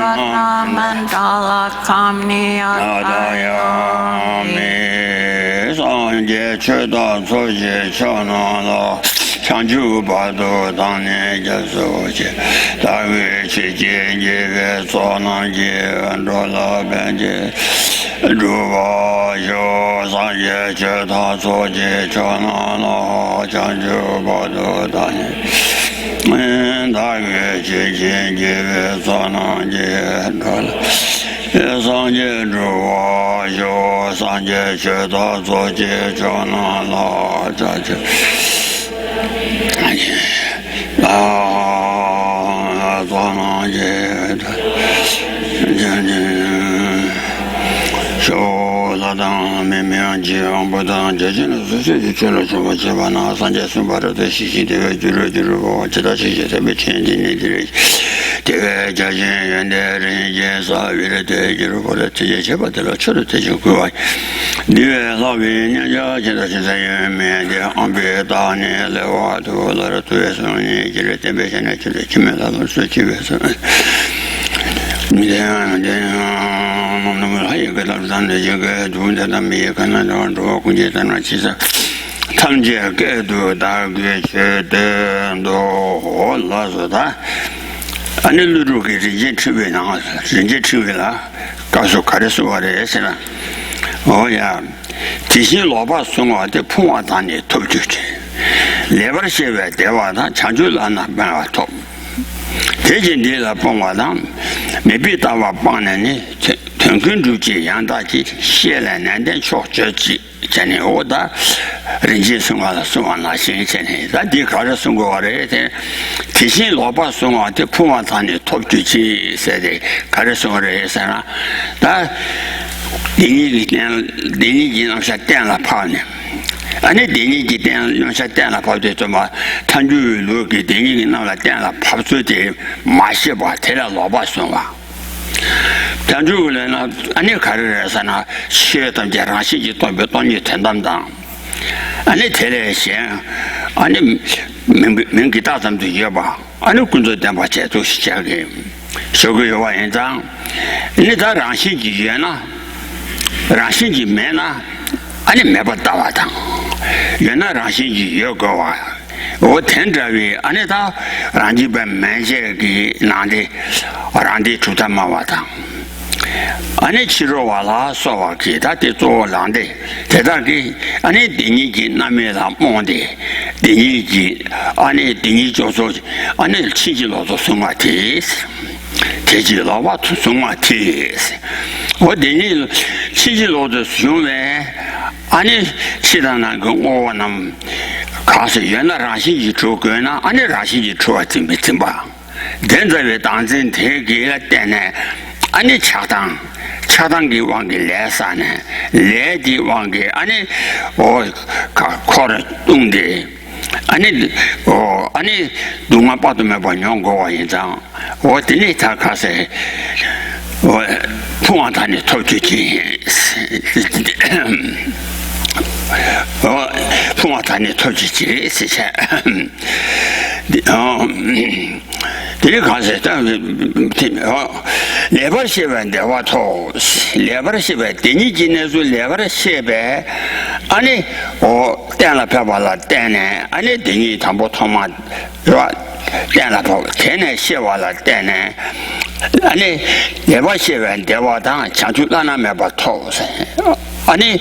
Ratna Mandala Kamniya Adayami Sanje Cheda Soje Chanala Chanju Bado Dane Jasoje Dawe Chije Jeve Sonanje Andola Benje Ruva Yo Sanje Cheda Soje Chanala Chanju Bado Dane Dawe Chije Jeve Sonanje Andola Sanje Ruva Yo Sanje Cheda Soje Chanala Chanju 대진리라 봉화당 메비다와 빵내니 등근주지 양다지 시에라난데 촉저지 전에 오다 린지성화라 송화나 신체네 다디 가서 송고와래 대신 로바 송화한테 풍화단이 톱주지 세대 가르송을 해서나 다 니니 남사 때나 파네 아니 대니기 때 용사 때나 봐도 좀 탄주로 그 대니기 나라 때나 밥수지 맛이 봐 대라 로바송아 탄주는 아니 가르에서나 시에던 자라시지 또 몇 번이 된단다 아니 대래시 아니 민기 다담도 이어봐 아니 군조 때봐 제도 시작해 쇼그요와 현장 이 다랑시지 예나 랑시지 매나 아니 매봤다 와다原来 라시지 여거와 오 텐자위 아니다 란지배 맨제기 난데 란데 주다마 와다 아니 치료와라 소와기 다데 조란데 대다기 아니 디니기 남에라 몬데 디니기 아니 디니 조소 아니 치지로도 송마티스 대지로와 송마티스 어디니 치지로도 송에 아니 치다나 그 오남 가서原来 라시지 조거나 아니 라시지 조ati 미tim바 된자에 당진 대기가 때네 아니 차당기 왕기 레사네 레디 왕기 아니 코르 둥데 아니 아니 동아 빠도매 번영고와 인장 어디니 다 가서 풍화단이 터지지 풍화단이 터지지 시체 뒤에 가서 레버시베 대화토 레버시베 데니지네서 레버시베 아니 때나 펴발라 때네 아니 데니 담보 토마 때나 봐 때네 시와라 때네 아니 레버시베 대화당 장주가나 매바 토세 아니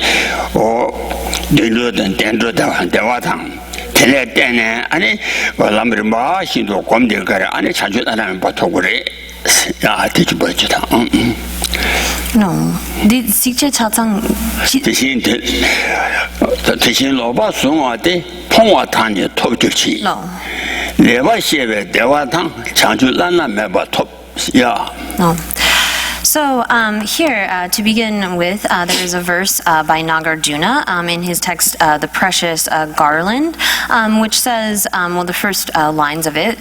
딜로든 대화당 tel에 때네 아니 라므르 마신도 검대가래 아니 자주 나라는 바토그래 야 되지 버지다 no 디 식체 차장 대신 로바 송화대 통화탄이 톱주치 레바시에 대화당 자주 나라 매바 톱야 So here, to begin with, there is a verse by Nagarjuna in his text, The Precious Garland, which says, well, the first lines of it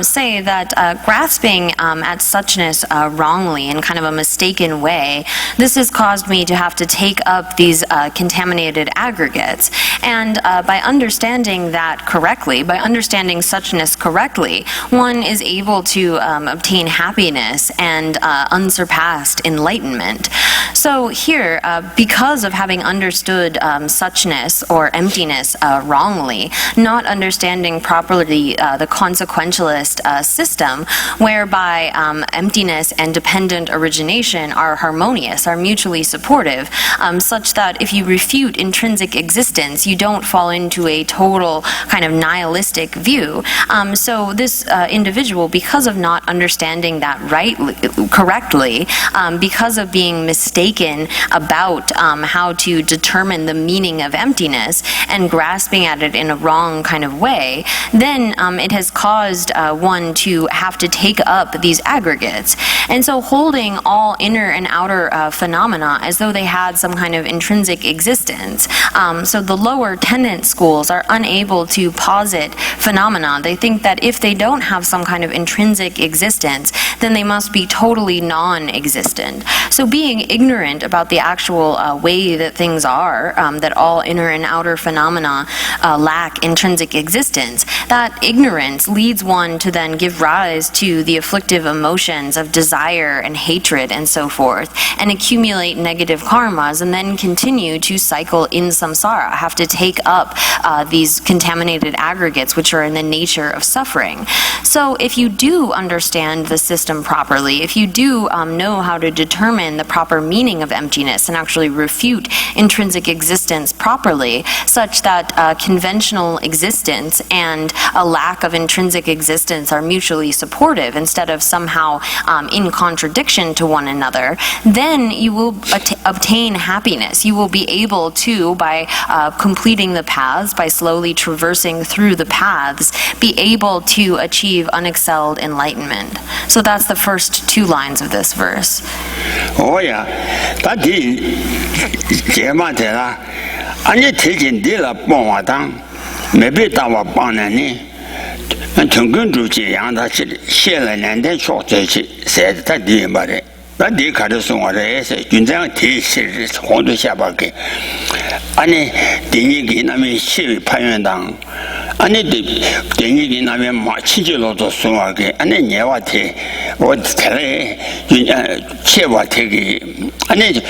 say that grasping at suchness wrongly in kind of a mistaken way, this has caused me to have to take up these contaminated aggregates. And by understanding that correctly, by understanding suchness correctly, one is able to obtain happiness and unsurpassed enlightenment. So here, because of having understood suchness or emptiness wrongly, not understanding properly the consequentialist system, whereby emptiness and dependent origination are harmonious, are mutually supportive, such that if you refute intrinsic existence, you don't fall into a total kind of nihilistic view. So this individual, because of not understanding that correctly, because of being mistaken about how to determine the meaning of emptiness and grasping at it in a wrong kind of way, then it has caused one to have to take up these aggregates. And so holding all inner and outer phenomena as though they had some kind of intrinsic existence. So the lower tenant schools are unable to posit phenomena. They think that if they don't have some kind of intrinsic existence, then they must be totally non-existent. So being ignorant about the actual way that things are, that all inner and outer phenomena lack intrinsic existence, that ignorance leads one to then give rise to the afflictive emotions of desire and hatred and so forth, and accumulate negative karmas, and then continue to cycle in samsara, have to take up these contaminated aggregates which are in the nature of suffering. So if you do understand the system properly, if you do know how to determine the proper meaning of emptiness and actually refute intrinsic existence properly, such that conventional existence and a lack of intrinsic existence are mutually supportive instead of somehow in contradiction to one another, then you will obtain happiness. You will be able to, by completing the paths, by slowly traversing through the paths, be able to achieve unexcelled enlightenment. So that's the first two lines of this verse. Oh yeah, that is Jematela. And you taking Dilla Bonwadang, maybe Tawa Banani, and Tungunduji and that Shellen and then short said that dear body. That dear Carson or Junzang T. Hondo Shabaki. Annie, Dinigin, I mean, she Payandang. Annie, Dinigin, I mean, Machijolo to Sumaki, and then Yawati, what Tele, Chewategi, Annie,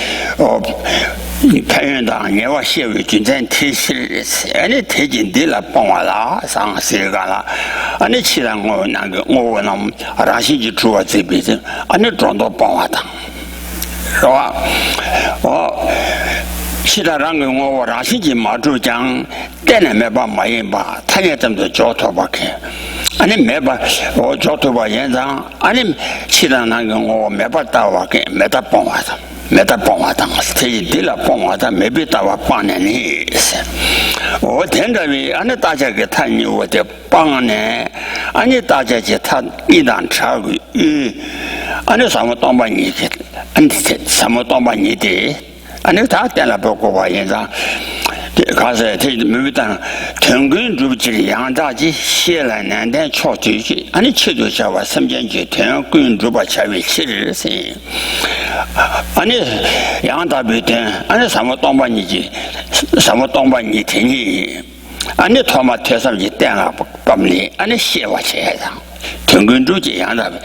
Payandang, Yawashi, Junzang T. Series, and it taking Dilla Pongala, Sang Sigala, and it's Chilango, Nango, Rashi Trua Zibi, and it Rondo Pongata. Chilarang or Rashi Maju then a member Mayimba, Tayatam the Jotobake. And a member or Jotoba Yenzang, and him Chilanang or Mebata Metapomata. Metapomata, stay Dilla Pomata, maybe Tawa Panis. Or tenderly, and a Taja Getanu with the Pane, and a Taja Jetan Idan Chagu, and a Samatomba Nikit, and Samatomba Niti. And if that then a book of Wayenza, because I take the Mutan, Tungun Druji, Yandaji, Shelan, and then Chochi, and it should was some Janji, Tungun Druba Chavi, Chili, and if Yanda Butan, and some Tomba Niji, some Tomba Nitini, and the Toma Tessa Jitana Pamli, and a Shewa Chesa, Tungun Druji, Yanda,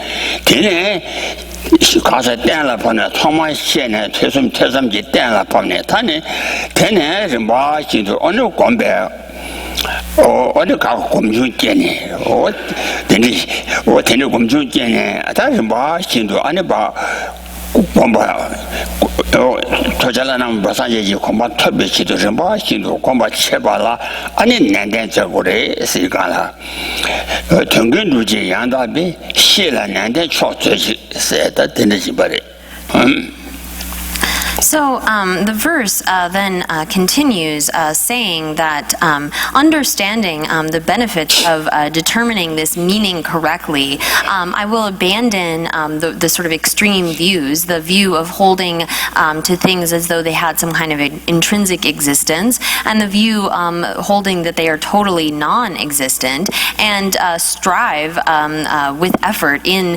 Tine. Because I tell upon a Thomas Shen and Tesum Jitan upon a Tani, 10 years and watching to Ono Combe or the cow Comjun Jenny, or Tenecomjun Jenny, a thousand watching to Anaba Tojalanam Basaji combat Tobichi to Zimbashi to combat Chebala, and in Nandanza Gore, Sigala. Tungunduji Yandabi, Sheila Nandan Church said that Tennessee body. So the verse then continues saying that understanding the benefits of determining this meaning correctly, I will abandon the sort of extreme views, the view of holding to things as though they had some kind of intrinsic existence, and the view holding that they are totally non-existent, and strive with effort in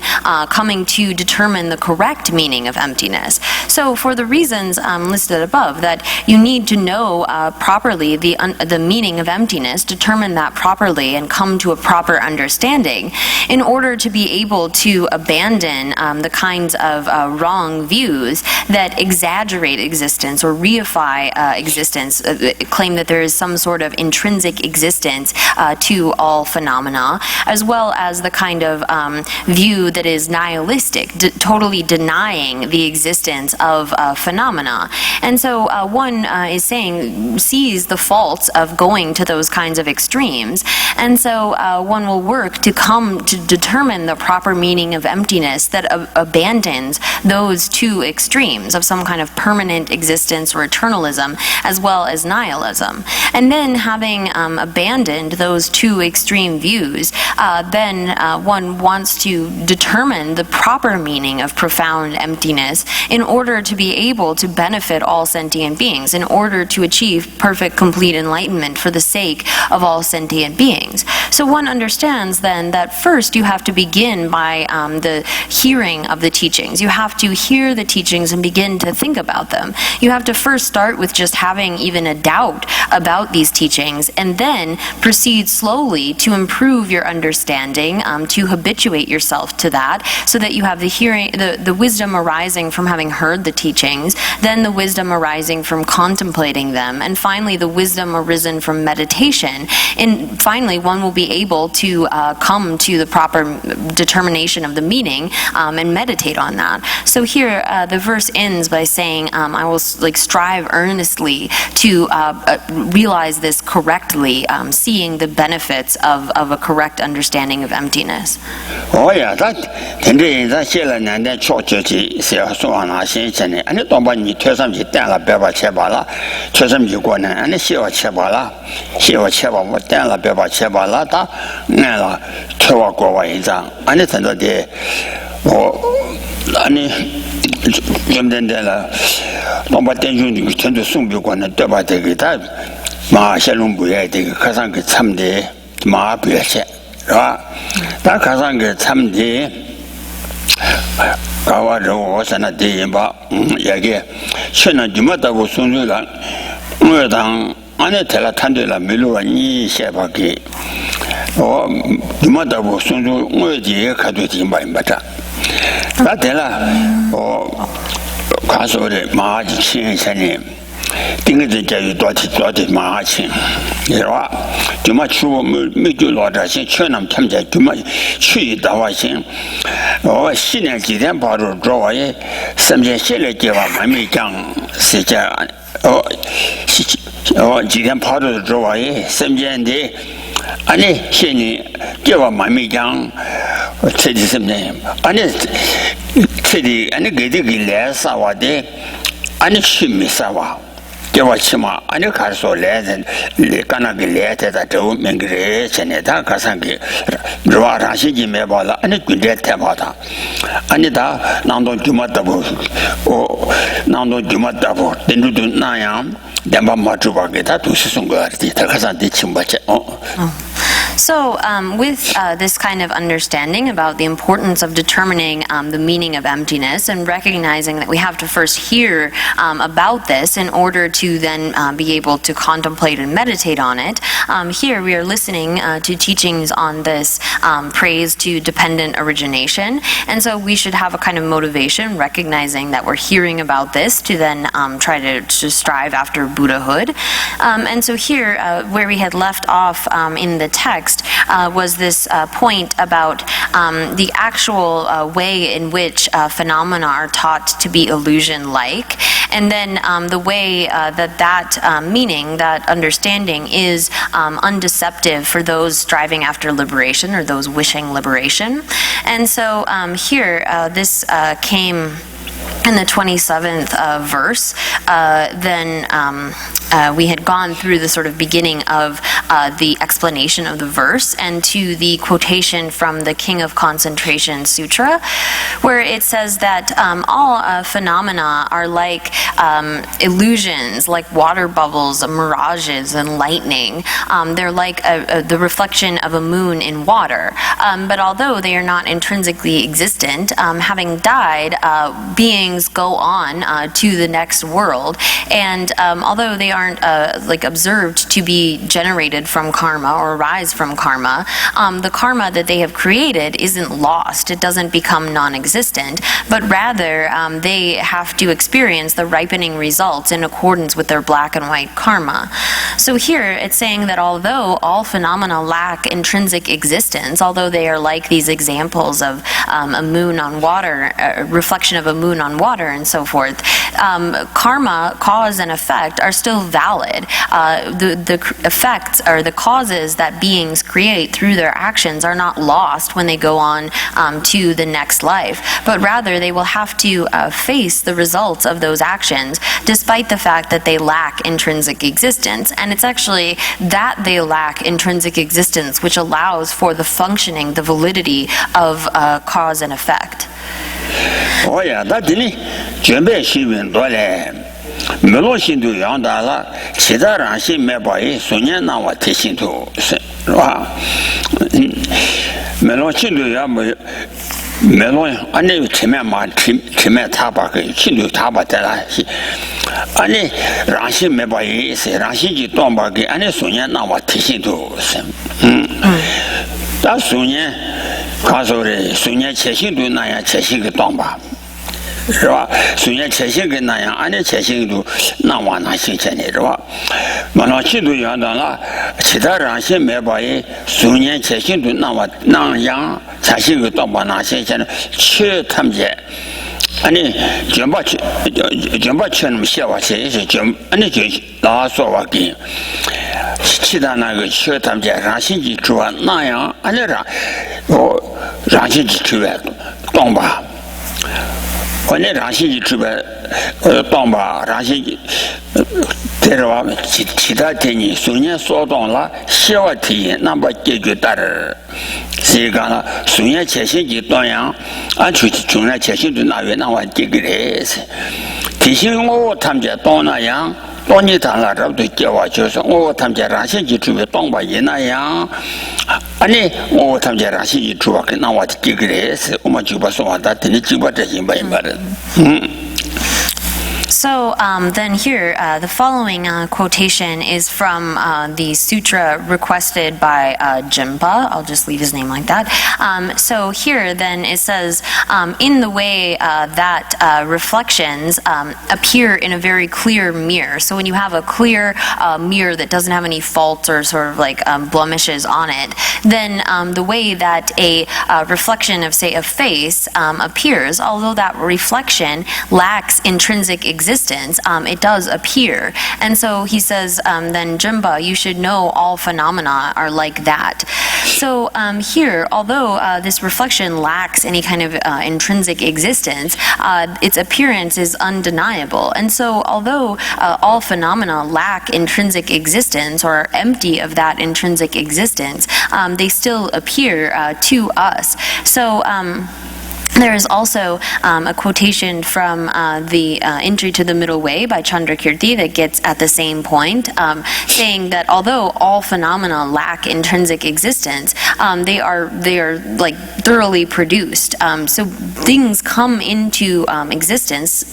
coming to determine the correct meaning of emptiness. So for the reasons listed above, that you need to know properly the meaning of emptiness, determine that properly, and come to a proper understanding in order to be able to abandon the kinds of wrong views that exaggerate existence or reify existence, claim that there is some sort of intrinsic existence to all phenomena, as well as the kind of view that is nihilistic, totally denying the existence of phenomena. And so one is saying, sees the faults of going to those kinds of extremes, and so one will work to come to determine the proper meaning of emptiness that abandons those two extremes of some kind of permanent existence or eternalism, as well as nihilism. And then having abandoned those two extreme views, then one wants to determine the proper meaning of profound emptiness in order to be able to benefit all sentient beings, in order to achieve perfect, complete enlightenment for the sake of all sentient beings. So one understands then that first you have to begin by the hearing of the teachings. You have to hear the teachings and begin to think about them. You have to first start with just having even a doubt about these teachings, and then proceed slowly to improve your understanding, to habituate yourself to that, so that you have the hearing, the wisdom arising from having heard the teachings, then the wisdom arising from contemplating them, and finally the wisdom arisen from meditation. And finally, one will be able to come to the proper determination of the meaning and meditate on that. So here, the verse ends by saying, I will strive earnestly to realize this correctly, seeing the benefits of a correct understanding of emptiness. Oh yeah, that then that写了年的确实是要说那些真的，俺东把你推上去带了别把钱把了，推上去过呢，俺写我钱把了，写我钱把我带了别把钱把了，他俺了推我过我一张，俺的真的的我俺的。现在的了，东把电兄弟全都送给过呢，对吧？这个他马小龙不也这个课上给参的马不也些，是吧？他课上给参的。搞完之后，我现在第一把，也给现在就没到过送水了。我当俺那台了团队了，没路啊，你先把给我就没到过送水，我也看对挺办不着。那对了，我看说的马钱钱的。顶个人家有多的马钱，是吧？就嘛去我没就老这些，全他们家就嘛去一大把钱。我4年几天跑着找我也3天下来给我慢慢讲是这样。我几天跑着找我也3天的，俺呢现在给我慢慢讲，这的什么呢？俺呢这的俺呢给这个来啥话的，俺呢去没啥话。给我起码，俺就看说来人，刚那个来的在周每个人现在他看上个，是吧？上星期没跑了，俺就军队太跑他，俺就他当中就没得不，我当中就没得不，等住那样，连把马主把给他都是送过来的，他看上的清不清哦。So with this kind of understanding about the importance of determining the meaning of emptiness and recognizing that we have to first hear about this in order to then be able to contemplate and meditate on it, here we are listening to teachings on this praise to dependent origination, and so we should have a kind of motivation recognizing that we're hearing about this to then try to strive after Buddhahood. And so here where we had left off in the text was this point about the actual way in which phenomena are taught to be illusion-like, and then the way that meaning, that understanding is undeceptive for those striving after liberation or those wishing liberation. And so here this came in the 27th verse, then we had gone through the sort of beginning of the explanation of the verse and to the quotation from the King of Concentration Sutra, where it says that all phenomena are like illusions, like water bubbles, mirages, and lightning. They're like the reflection of a moon in water. But although they are not intrinsically existent, having died, beings go on to the next world. And although they aren't like observed to be generated from karma or arise from karma, the karma that they have created isn't lost. It doesn't become non-existent, but rather they have to experience the ripening results in accordance with their black and white karma. So here it's saying that although all phenomena lack intrinsic existence, although they are like these examples of a moon on water, a reflection of a moon on water and so forth, karma, cause and effect are still valid. The effects or the causes that beings create through their actions are not lost when they go on to the next life, but rather they will have to face the results of those actions despite the fact that they lack intrinsic existence. And it's actually that they lack intrinsic existence which allows for the functioning, the validity of cause and effect. Oh yeah, that's it. 准备新闻多嘞，没落新都养大了，其他人是没把伊送年那我提新都是吧？没落新都也没。没落，俺那前面嘛，前面他把个新都他把得了是，俺那让些没把伊是让些就当把个，俺那送年那我提新都是，但送年，他说的送年切新都那样切新个当把。是吧？虽然切心跟那样，俺的切心都那往那新鲜的是吧？完了，许多样当了，其他人先没把伊，虽然切心都那样，切心个当把那新鲜的，去他们家，俺的全把去那么写话写也是全，俺的就老说话给，其他那个去他们家让心机做那样，俺的让心机做当把。我那让心机这边，当吧，让心机，这是吧？其他天你虽然说当了，希望体验那么解决大的，所以讲了，虽然切心机当样，俺出去从来切心机那边那我解决的是，提醒我他们家当那样。当你谈了，这对叫我就是我他们家让心机准备当吧也那样，啊你我他们家让心机准备那我这个人是我们就把说话他等你就把这些明白的，So then here, the following quotation is from the sutra requested by Jimpa. I'll just leave his name like that. So here then it says, in the way that reflections appear in a very clear mirror. So when you have a clear mirror that doesn't have any faults or sort of like blemishes on it, then the way that a reflection of, say, a face appears, although that reflection lacks intrinsic existence, it does appear. And so he says, then Jimba, you should know all phenomena are like that. So here, although this reflection lacks any kind of intrinsic existence, its appearance is undeniable. And so although all phenomena lack intrinsic existence or are empty of that intrinsic existence, they still appear to us. So there is also a quotation from the Entry to the Middle Way by Chandrakirti that gets at the same point, saying that although all phenomena lack intrinsic existence, they are like thoroughly produced. So things come into existence,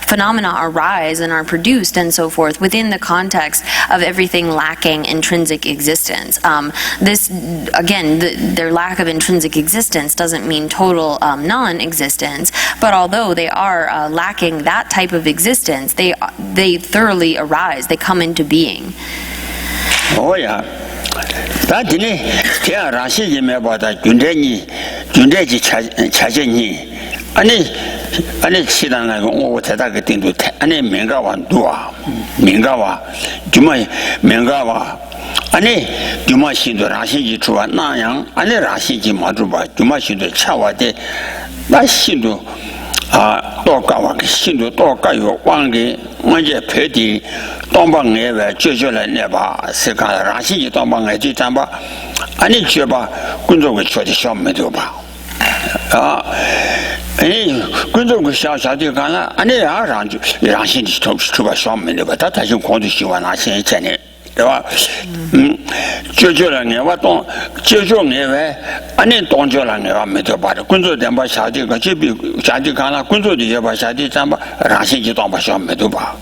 phenomena arise and are produced and so forth within the context of everything lacking intrinsic existence. This, again, their lack of intrinsic existence doesn't mean total non-existence, but although they are lacking that type of existence, they thoroughly arise, they come into being. Oh yeah. That day, there are some about that Jundeji Chajani. Ani chidan na ngo teta ke tindu ani mengawa dua mengawa juma mengawa ani juma shindu rashi ji chuwa na yang ani rashi ji ma juba juma shindu chawa de na shindu 多搞个新的多搞有往个我也配的东方外外解决了那把是干让新的东方外就咱吧，俺你觉吧工作个做的小没得吧？啊，工作个小的干了，俺你让新的出把小没得吧？他就光就喜欢拿现在的。对吧？解决了你我当解决你外，俺那当决了你话没得把的工作点把下地个这边下地干了，工作的也把下地咱把让些就当把小没得把，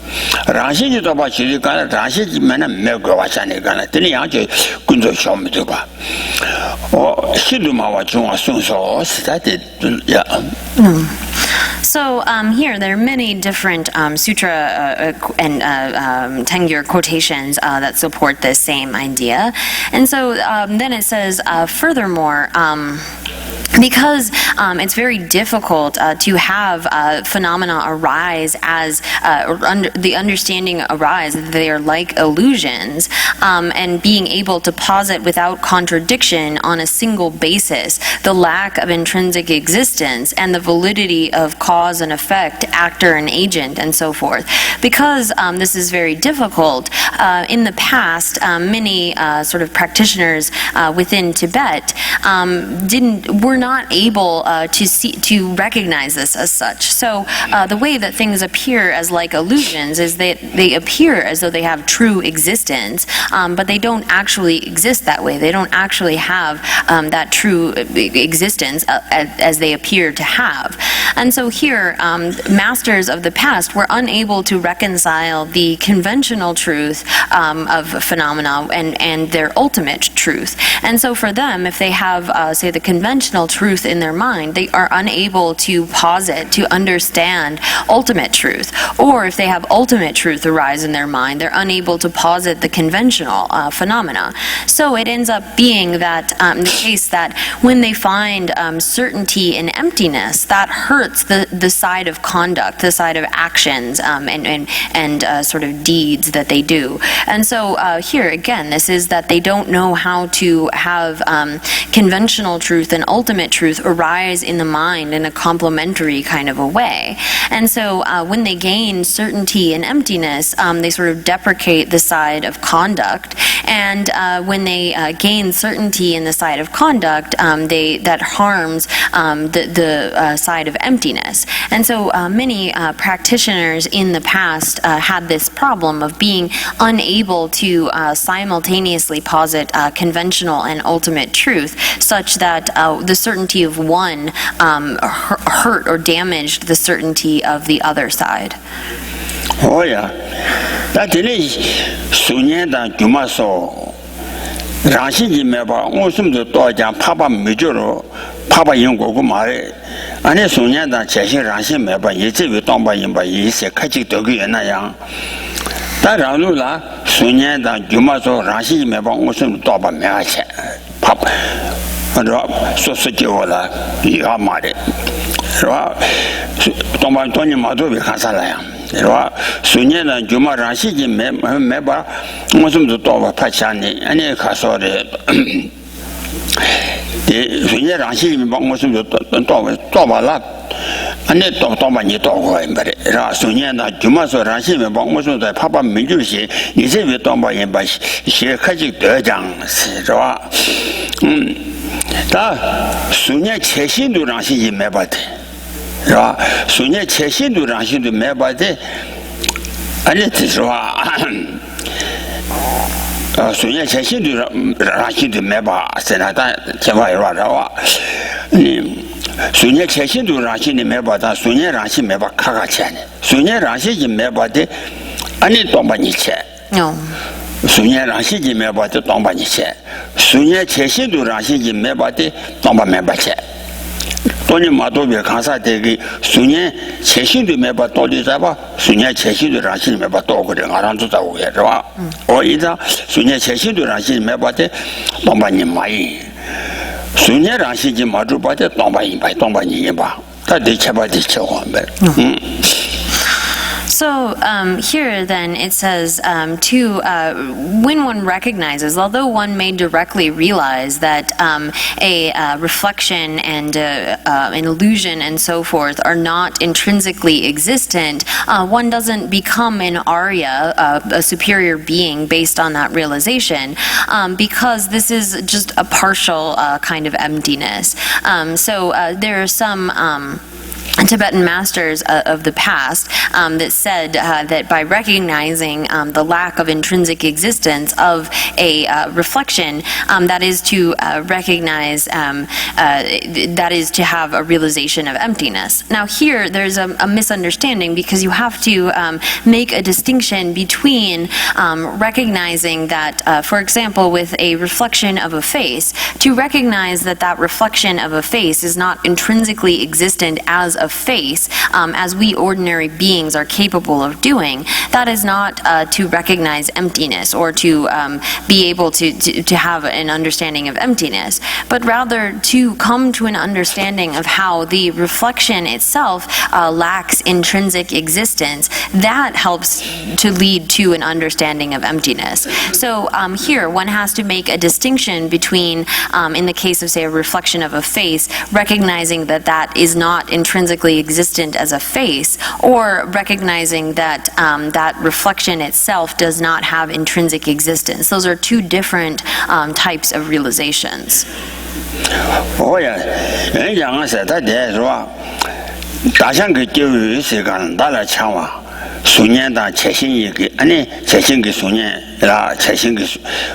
让些就当把下地干了，让些就没那没个话下地干了，等你样就工作小没得把。我西路嘛我中我送说实在的呀。So here, there are many different sutra and Tengyur quotations that support this same idea. And so then it says, furthermore, because it's very difficult to have phenomena arise as the understanding arise that they are like illusions, and being able to posit without contradiction on a single basis the lack of intrinsic existence and the validity of cause and effect, actor and agent, and so forth. Because this is very difficult, in the past, many sort of practitioners within Tibet were not able to recognize this as such. So the way that things appear as like illusions is that they appear as though they have true existence, but they don't actually exist that way. They don't actually have that true existence as they appear to have. And so here, masters of the past were unable to reconcile the conventional truth of phenomena and their ultimate truth. And so for them, if they have, say, the conventional truth in their mind, they are unable to posit, to understand ultimate truth. Or if they have ultimate truth arise in their mind, they're unable to posit the conventional phenomena. So it ends up being that the case that when they find certainty in emptiness, that hurts the side of conduct, the side of actions and sort of deeds that they do. And so here again, this is that they don't know how to have conventional truth and ultimate truth arise in the mind in a complementary kind of a way. And so when they gain certainty in emptiness, they sort of deprecate the side of conduct. And when they gain certainty in the side of conduct, that harms the side of emptiness. And so many practitioners in the past had this problem of being unable to simultaneously posit conventional and ultimate truth, such that the certainty of one hurt or damaged the certainty of the other side. Oh yeah, that is Sunyanda Jumaso. Rashi Meba, Musum to Tojan, Papa Mijoro, Papa Yungo Mare, and a Sunyanda Chashi Rashi Meba, Yeti Tomba Yimba, Yis, Kachi Togi and Ayang. That Ranula, Sunyanda Jumaso, Rashi Meba, Musum Toba Meache, Papa, and Sositiola, Yamare. Tomba Tony Madovi Casalaya. Sunyana Juma Rashi Meba, Musum to Toba Pachani, and a Casore. The Sunya Rashi Musum to Toba Lap, and it Toba Nito, but Sunyana Juma so Rashi Musum to Papa Mijushi, is it with Tomba in by she Kajik Dejang, Sunya Cheshin to Rashi Mebate. Sunya Cheshin to Rashi to Mebate, and it is Sunya Cheshin to Rashi to Meba, Senata Chevai Radawa. Sunya Cheshin to Rashi in Mebata, Sunya Rashi Meba Kakachan, Sunya Rashi in Mebate, and it Tombaniche. No. Sunya Rashi in Mebate Tombaniche. Sunya Cheshin to Rashi in Mebate, Tomba Mebache. Tony Madobi Kansa Degi, Sunya Cheshin to Meba Todizaba, Sunya Cheshin to Rashi Meba Togo, Arantuta, or either Sunya Cheshin to Rashi Mebate, Tombani Mai. Sunya Rashi Madrubate, Tombani by Tombani Yeba. That they Chabati Chawambe. So here then it says when one recognizes, although one may directly realize that a reflection and an illusion and so forth are not intrinsically existent, one doesn't become an Arya, a superior being based on that realization, because this is just a partial kind of emptiness. So there are some Tibetan masters of the past that said that by recognizing the lack of intrinsic existence of a reflection, that is to recognize, that is to have a realization of emptiness. Now here there's a misunderstanding, because you have to make a distinction between recognizing that, for example, with a reflection of a face, to recognize that that reflection of a face is not intrinsically existent as a face, as we ordinary beings are capable of doing. That is not to recognize emptiness or to be able to have an understanding of emptiness, but rather to come to an understanding of how the reflection itself lacks intrinsic existence. That helps to lead to an understanding of emptiness. So here one has to make a distinction between, in the case of, say, a reflection of a face, recognizing that that is not intrinsically existent as a face, or recognizing that that reflection itself does not have intrinsic existence. Those are two different types of realizations. Oh yeah,人讲是他这说，大象给教育是干大了强哇，数年的切心一个，安尼切心给数年啦，切心给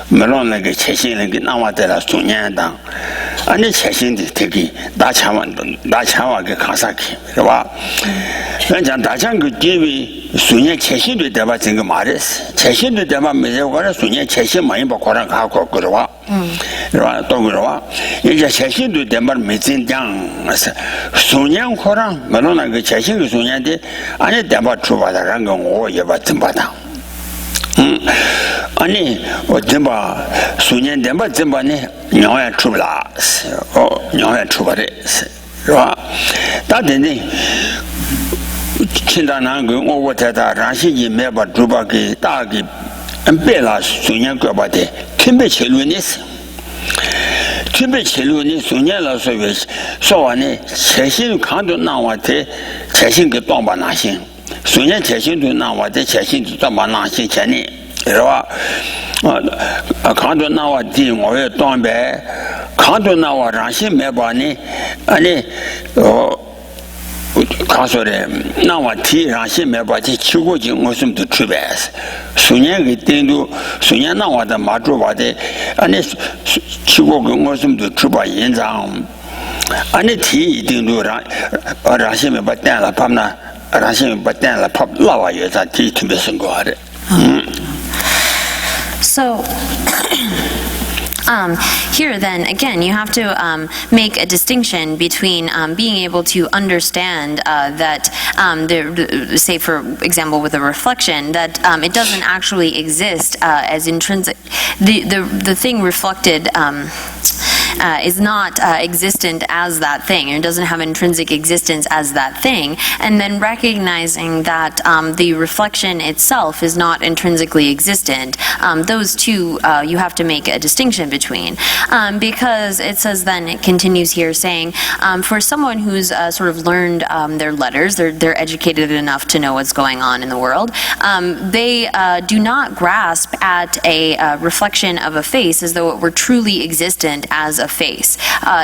没弄那个切心那个，那我在了数年的，安尼切心的这个大强哇给扛上去是吧？人讲大象给教育。数年切心的对吧？整个马的是切心的对吧？没事，我这数年切心嘛，也不可能看过的话，是吧？多个的话，人家切心的对吧？没真讲是数年可能没弄那个切心的数年的，俺这对吧？出发的人跟我也不真不当，俺呢我真把数年对吧？真把呢娘也出不来是哦，娘也出不来是吧？但真的。现在那个我在这让些人没把猪把给打给，别了数年过把的，特别切入的是，特别切入的数年了说完呢，切心看到那我的切心给当把那行，数年切心都那我的切心都当把那行钱呢，是吧？看到那我的我也当白，看到那我让些没把呢，呢他说的，那我提上新没把这去过去，我什么都出白是，数年给顶住，数年那我的马主把的，那去过去我什么都出把印章，那提一顶住让新没把单了，怕那让新没把单了，怕老外也在提特别生活的，So. Here then, again, you have to make a distinction between being able to understand that, say for example with a reflection, that it doesn't actually exist as intrinsic. The thing reflected is not existent as that thing, it doesn't have intrinsic existence as that thing, and then recognizing that the reflection itself is not intrinsically existent. Those two you have to make a distinction between, because it says then, it continues here saying, for someone who's sort of learned their letters, they're educated enough to know what's going on in the world, they do not grasp at a reflection of a face as though it were truly existent as a face.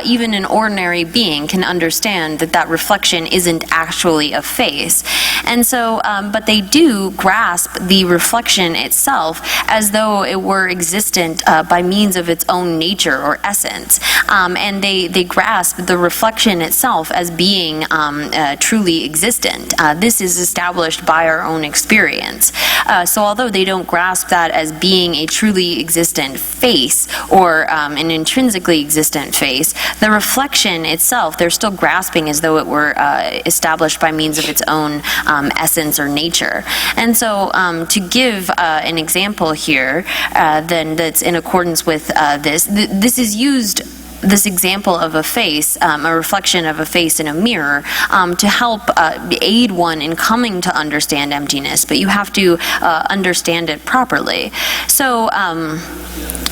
Even an ordinary being can understand that that reflection isn't actually a face. And so, but they do grasp the reflection itself as though it were existent by means of its own nature or essence. And they grasp the reflection itself as being truly existent. This is established by our own experience. So although they don't grasp that as being a truly existent face or an intrinsically existent face, the reflection itself, they're still grasping as though it were established by means of its own essence or nature. And so to give an example here, then that's in accordance with this is used this example of a face, a reflection of a face in a mirror, to help aid one in coming to understand emptiness, but you have to understand it properly. So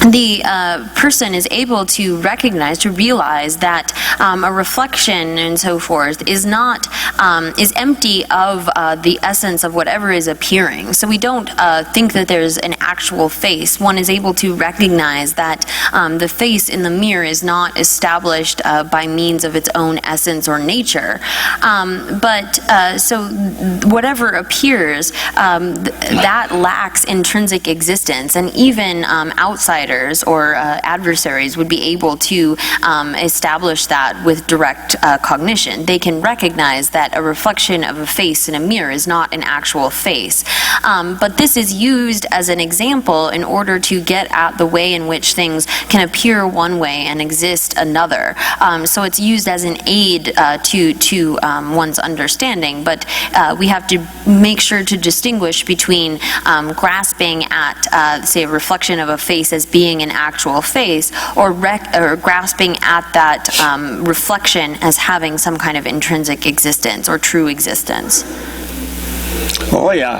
the person is able to recognize, to realize that a reflection and so forth is not is empty of the essence of whatever is appearing. So we don't think that there's an actual face. One is able to recognize that the face in the mirror is not established by means of its own essence or nature. So whatever appears, that lacks intrinsic existence, and even outsiders or adversaries would be able to establish that with direct cognition. They can recognize that a reflection of a face in a mirror is not an actual face. But this is used as an example in order to get at the way in which things can appear one way and exist another. So it's used as an aid to one's understanding, but we have to make sure to distinguish between grasping at, say, a reflection of a face as being an actual face, or grasping at that reflection as having some kind of intrinsic existence or true existence. Oh yeah,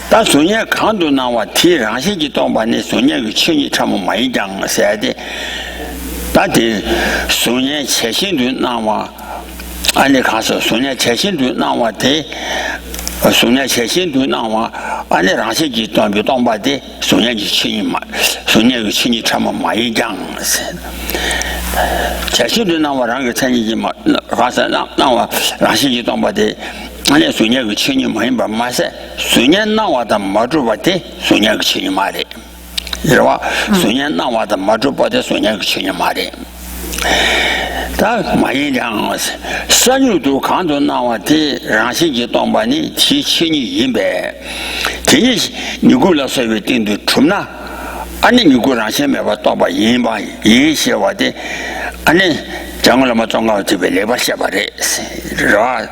다 소녀 강도 나와 티랑시지 동반에 소녀의 친이 참 많이 장세데 다들 소녀 최신도 나와 안에 가서 소녀 최신도 나와대 소녀 최신도 나와 안에 랑시지 동반에 소녀의 친이 참 많이 장세 최신도 나와랑 그 친이지 가서 나와 랑시지 동반에 아니 소녀의 친이 많이 봐마세 소녀 나와다 마주바데 소녀의 친이 말해 이러와 소녀 나와다 마주바데 소녀의 친이 말해 다 많이 장어서 선유도 강도 나와데 랑시지 동반이 지친이 임배 괜히 누구라서 왜 띵도 춤나 아니 누구랑 셈에봐 또봐 임바 이시와데 아니 장을마 정가 집에 레바샤바레 라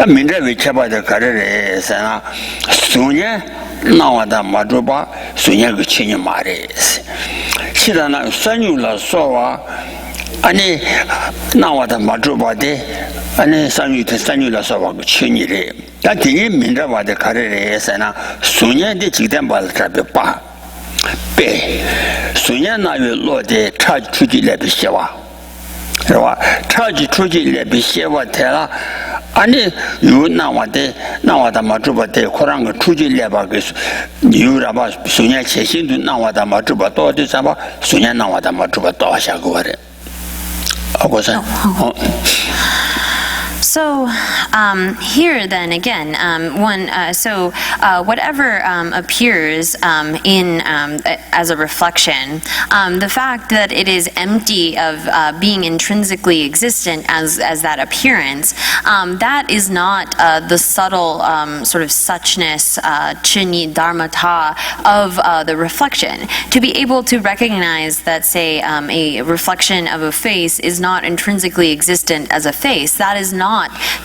민레 위쳐바데 가르레서나 소녀 나와다 마주바 소녀의 친이 말해 시라나 선유라 소와 아니 나와다 마주바데 아니 선유라 소와 친이래 다 되게 민레바데 가르레서나 소녀의 직된 발차베 빠 배 소녀 나요 로데 차 주지레 비셔와 그와 차지 주지레 비셔와 테라 아니 나와다 마주바데 코랑 거 주지레바 그 유라바 소녀 최신도 나와다 마주바 또 어디서 소녀 나와다 마주바 또 하샤고 그래 하고서 So here then again, whatever appears in as a reflection, the fact that it is empty of being intrinsically existent as that appearance, that is not the subtle sort of suchness, chini dharmata of the reflection. To be able to recognize that, say, a reflection of a face is not intrinsically existent as a face, that is not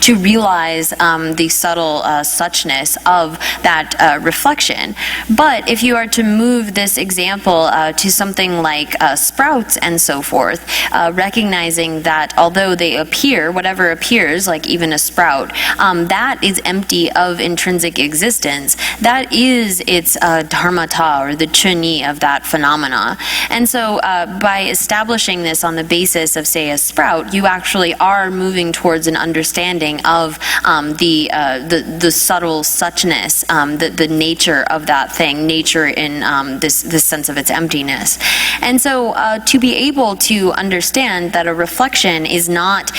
to realize the subtle suchness of that reflection. But if you are to move this example to something like sprouts and so forth, recognizing that although they appear, whatever appears, like even a sprout, that is empty of intrinsic existence, that is its dharmata, or the chuni of that phenomena. And so by establishing this on the basis of, say, a sprout, you actually are moving towards an understanding of the subtle suchness, the nature of that thing, nature in this sense of its emptiness. And so to be able to understand that a reflection is not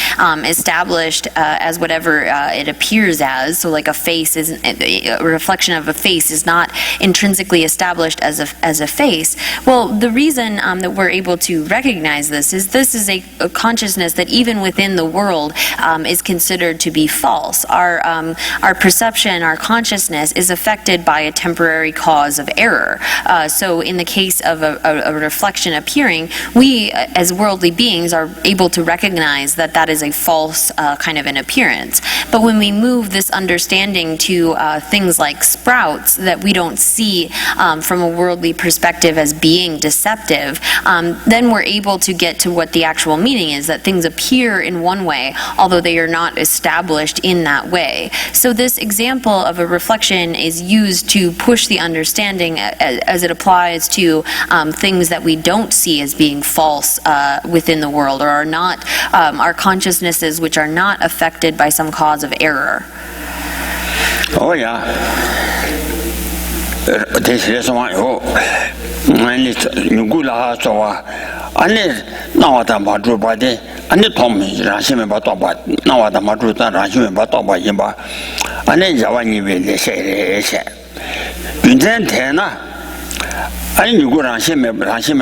established as whatever it appears as, so like a face is a reflection of a face is not intrinsically established as a face. Well, the reason that we're able to recognize this is a consciousness that even within the world is considered considered to be false. Our perception, our consciousness is affected by a temporary cause of error. So in the case of a reflection appearing, we as worldly beings are able to recognize that that is a false kind of an appearance. But when we move this understanding to things like sprouts that we don't see from a worldly perspective as being deceptive, then we're able to get to what the actual meaning is, that things appear in one way, although they are not established in that way. So this example of a reflection is used to push the understanding as it applies to things that we don't see as being false within the world, or are not our consciousnesses which are not affected by some cause of error. Oh yeah. This is one who and it's Nugula Soa. And Nawata Madru Bade, and the Tommy Rashim Batoba, Nawata Madruta Rashim Batoba Yimba, and then Javani will say, Vincent Tena. I knew good Rashim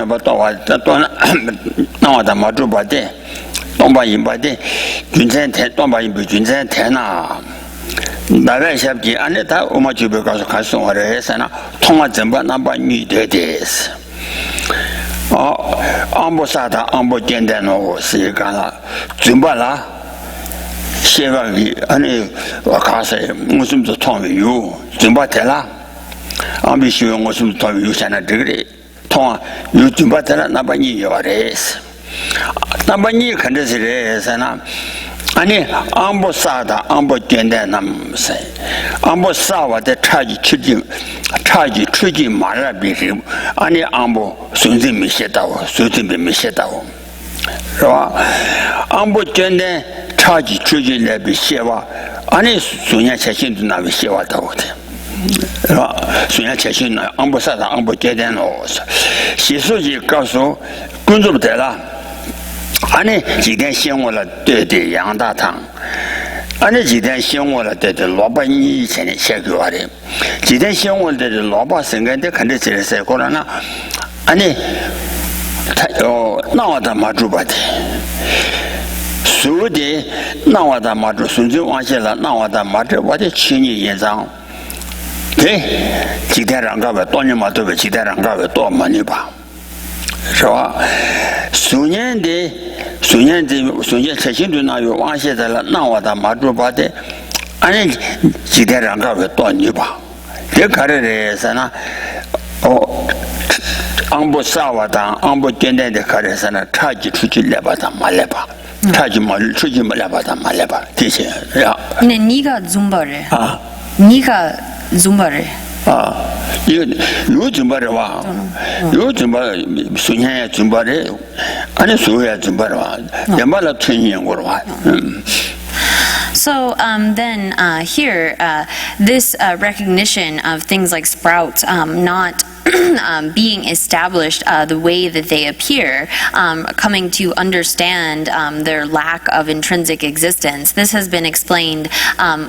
Batoba, Nawata Madru Bade, Tomba Yimbade, Vincent Tomba Vincent Tena. Dave Shabji, and the Umachi because of Casson or Resana, Thomas Zamba number new days. Ambosata, Ambo Gendano, Sigala, Zumbala, Shevavi, and Wakase, Muslim to Tommy, you, Zumbatella, Ambishu, Muslim to you, and a degree. Tom, you Zumbatella, Nabani, your race. Nabani can race, and Ani Ambosata, Ambo Gendanam say. Ambosawa, the Traji, Trigi Marabi, Ani Ambo, Sunzi Mishetao, Suzi Mishetao. Ambo Gende, Traji, Trigi Lebi Sheva, Ani Sunya Chashin to Navishewa Tawt. Sunya Chashin, Ambosata, Ambo Gendanos. Shisuji Kaso, Kunzubdela. Ani 几天先我了对对杨大堂，ani 几天先我了对对老板你以前的写给我的，几天先我对对老板生干的肯定是写过了呢，ani 他那我的马主吧的，所的那我的马主孙子忘记了，那我的马主我的去年演讲，对，几天让各位多年嘛对不？几天让各位多嘛你吧。 是吧？苏年才行的那有往现在了，那我的马主把的，俺几天让各位多你吧，这看着的是呢，俺不啥话当，俺不简单的看着是呢，差距出去来吧，咱没来吧，差距没出去没来吧，咱没来吧，这些呀。那你个Zumba的啊？你个Zumba的。 有准备的吧？有准备，首先要准备的，俺的所有要准备的吧，也没了听见过的话，So then here, this recognition of things like sprouts not being established the way that they appear, coming to understand their lack of intrinsic existence. This has been explained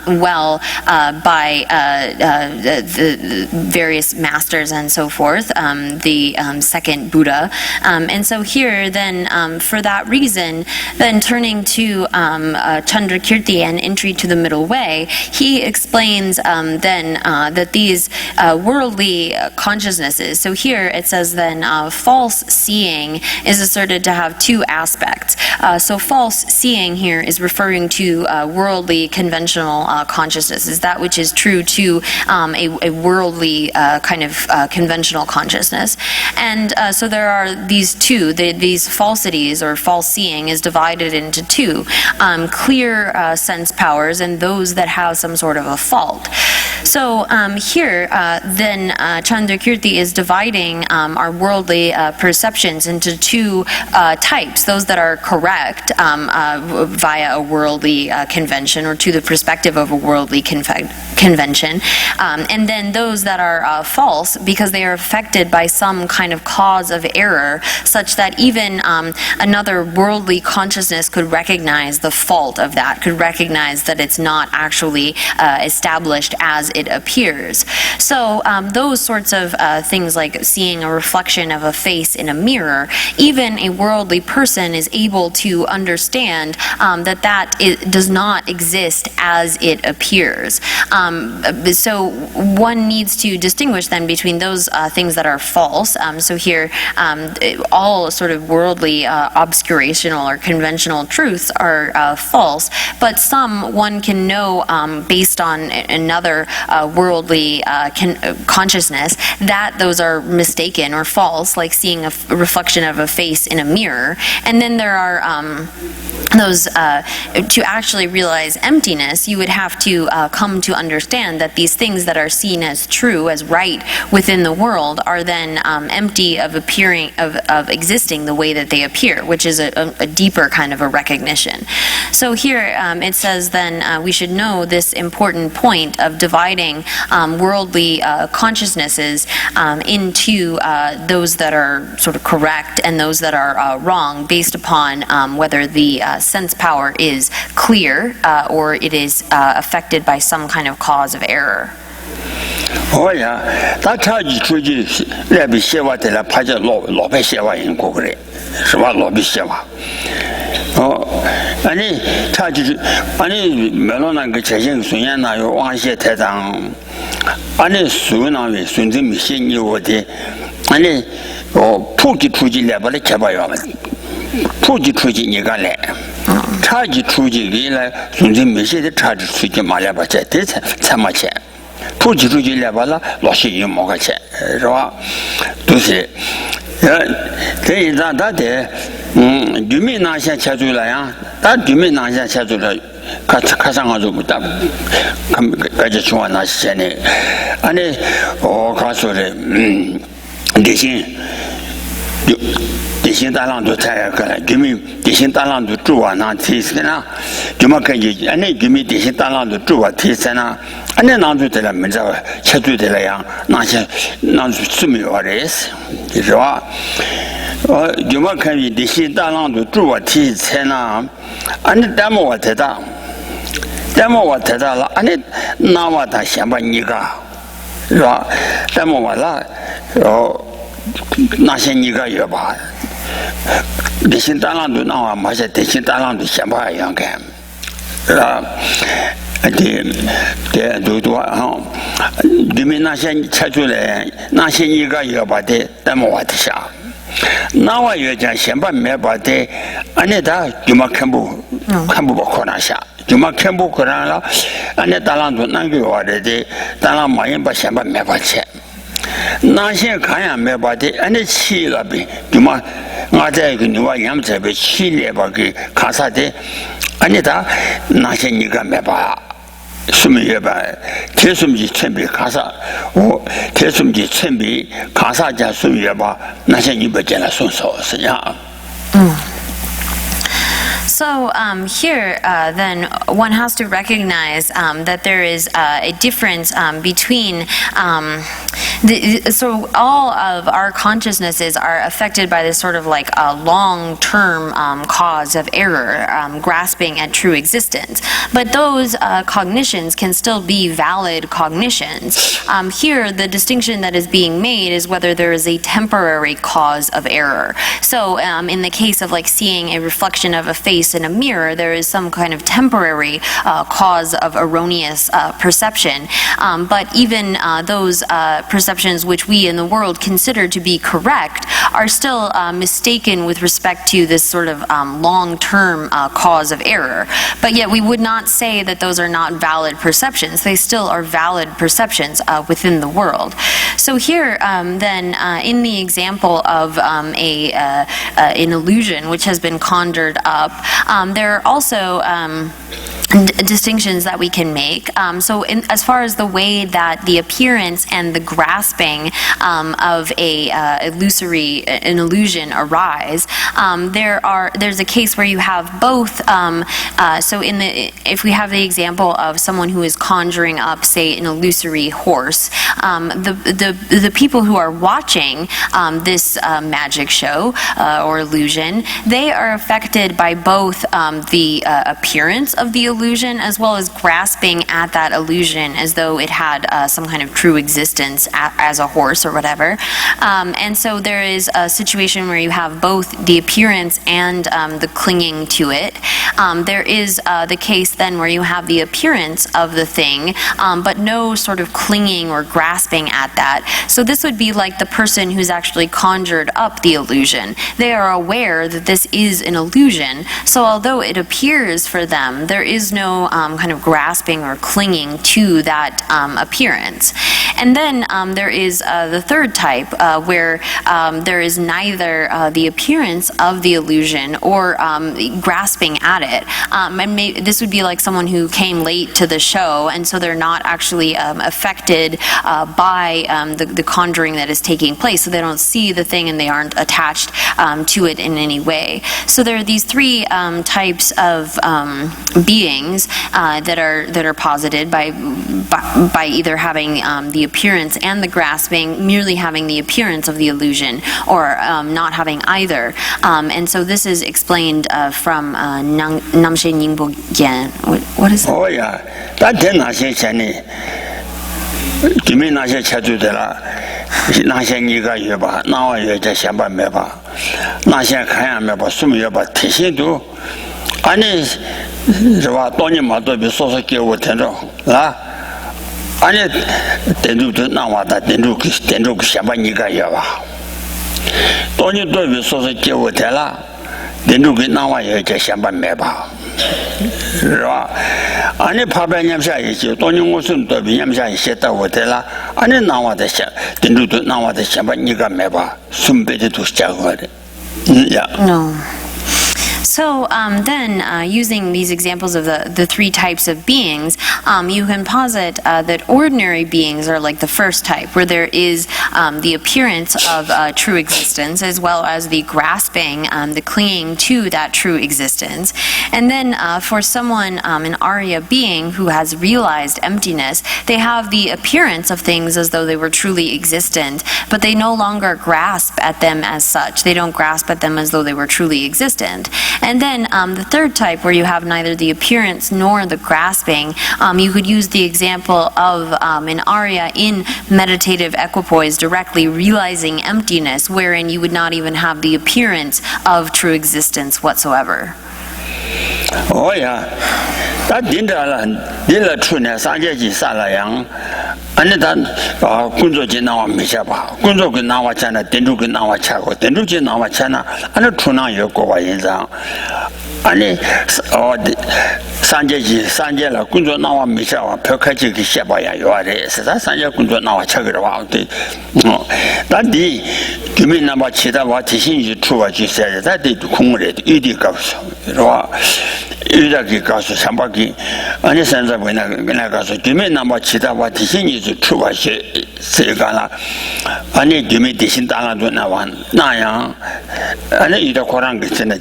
well by the various masters and so forth, the second Buddha. And so here then, for that reason, then turning to Chandrakirti and entry to the middle way, he explains then that these worldly consciousnesses. So here it says then false seeing is asserted to have two aspects. So false seeing here is referring to worldly conventional consciousness, is that which is true to a worldly kind of conventional consciousness. And so there are these two, these falsities or false seeing is divided into two, clear sense powers and those that have some sort of a fault. So here then Chandrakirti is dividing our worldly perceptions into two types, those that are correct via a worldly convention or to the perspective of a worldly convention. And then those that are false, because they are affected by some kind of cause of error, such that even another worldly consciousness could recognize the fault of that, could recognize that it's not actually established as it appears. So those sorts of things, like seeing a reflection of a face in a mirror, even a worldly person is able to understand that does not exist as it appears. So one needs to distinguish then between those things that are false. So here, all sort of worldly obscurational or conventional truths are false, but some one can know based on another worldly consciousness that those are mistaken or false, like seeing a reflection of a face in a mirror. And then there are those, to actually realize emptiness, you would have to come to understand that these things that are seen as true, as right within the world, are then empty of appearing, of existing the way that they appear, which is a deeper kind of a recognition. So here it says then we should know this important point of dividing worldly consciousnesses into those that are sort of correct and those that are wrong, based upon whether the sense power is clear or it is affected by some kind of cause of error. 哦呀，他超级出去那边写话的了，怕叫老白写话人过过来，是吧？老白写话。哦，俺你超级，俺你没了那个财经孙燕那有王谢台长，俺你苏那位孙子没写你我的，俺你哦普及出去来把它开把药了，普及出去你敢来？超级出去给来孙子没写的超级出去马来把钱，这才没钱。 普及出去来把它老些有毛个钱，是吧？都是，这一张他的，居民那些切出来呀，他居民那些切出来，看上个就不大，看这情况那些呢，俺呢，我告诉的，地形大浪都才个了，居民地形大浪都住啊，那提升啊，就么根据俺那居民地形大浪都住啊，提升啊。 俺那男主的了，没这吃住的了呀，那些男主是没有的意思，是吧？就么看你这些大浪都住我提菜呢，俺那单么我得到，单么我得到了，俺那拿我他先把你个，是吧？单么我了，然后那些你个也吧，这些大浪都拿我马些，这些大浪都先把一样干，是吧？ 对，都多哈，里面那些切出来，那些一个也把的，那么我的下，那我也讲先把没把的，俺那他就么看不可能下，就么看不可能了，俺那大浪都那个我的，大浪没人把先把没把切，那些看呀没把的，俺那起了呗，就么我在一个你我养这边起来把给看啥的，俺那他那些你个没把。 什么也把，天什么的chuẩn备看啥，我天什么的chuẩn备看啥家什么也把那些你不见了送手是呀。So here, then, one has to recognize that there is a difference between so all of our consciousnesses are affected by this sort of like a long-term cause of error, grasping at true existence. But those cognitions can still be valid cognitions. Here, the distinction that is being made is whether there is a temporary cause of error. So in the case of like seeing a reflection of a face in a mirror, there is some kind of temporary cause of erroneous perception. But even those perceptions which we in the world consider to be correct are still mistaken with respect to this sort of long-term cause of error. But yet we would not say that those are not valid perceptions. They still are valid perceptions within the world. So here, then, in the example of an illusion which has been conjured up, there are also distinctions that we can make. So as far as the way that the appearance and the grasp grasping of an illusion arise, there's a case where you have both. If we have the example of someone who is conjuring up, say, an illusory horse, the people who are watching this magic show or illusion, they are affected by both the appearance of the illusion as well as grasping at that illusion as though it had some kind of true existence as a horse or whatever. And so there is a situation where you have both the appearance and the clinging to it. There is the case then where you have the appearance of the thing, but no sort of clinging or grasping at that. So this would be like the person who's actually conjured up the illusion. They are aware that this is an illusion, so although it appears for them, there is no kind of grasping or clinging to that appearance. And then there is the third type where there is neither the appearance of the illusion or grasping at it. And this would be like someone who came late to the show, and so they're not actually affected by the conjuring that is taking place. So they don't see the thing and they aren't attached to it in any way. So there are these three types of beings that are posited by either having the appearance and the grasping, merely having the appearance of the illusion, or not having either. And so this is explained from Namshe Ningbo Gen. What is that? Oh yeah, that did not say any. You mean I said to the Nasha Niga Yuba, now I just Shamba Meba. Nasha Kaya Meba, Sum Yuba, Tishidu. Ani Tony Mato be so secure with Tendo. Ani Tendu Nawata, Tendu Shamba Niga Yuba. Tony do be so secure with Tella, Tendu Nawa just Shamba Meba. Ani Papa Yamsha is Tony Musum to be Yamsha Sheta Hotela, and now what the Tendu now what the Shamba Niga Meba, soon better to Stagward. Yeah. No. So then, using these examples of the three types of beings, you can posit that ordinary beings are like the first type, where there is the appearance of true existence, as well as the grasping, the clinging to that true existence. And then for someone, an Arya being who has realized emptiness, they have the appearance of things as though they were truly existent, but they no longer grasp at them as such. They don't grasp at them as though they were truly existent. And then the third type, where you have neither the appearance nor the grasping, you could use the example of an Arya in meditative equipoise directly realizing emptiness, wherein you would not even have the appearance of true existence whatsoever. Oh yeah, that didn't trueness, I just Salayang. And then Kunzo Nawa Mishaba, Kunzo Nawa China, Dendu Nawa Chago, Dendu Nawa China, and a Truna Yoko Yinza. And Sanjaji, Sanjela, Kunzo Nawa Mishawa, Perkaji Shabaya, you are there. Sanja Kunzo Nawa Chagawa. That day, you mean about Chita, what is in true what you said, that day to Kungred, Idikas, Idaki Sambaki, and the sense of when I got you mean about Chita, what is in is true what she said, I need to meet this in Dana one, Naya, and then the Koran gets in a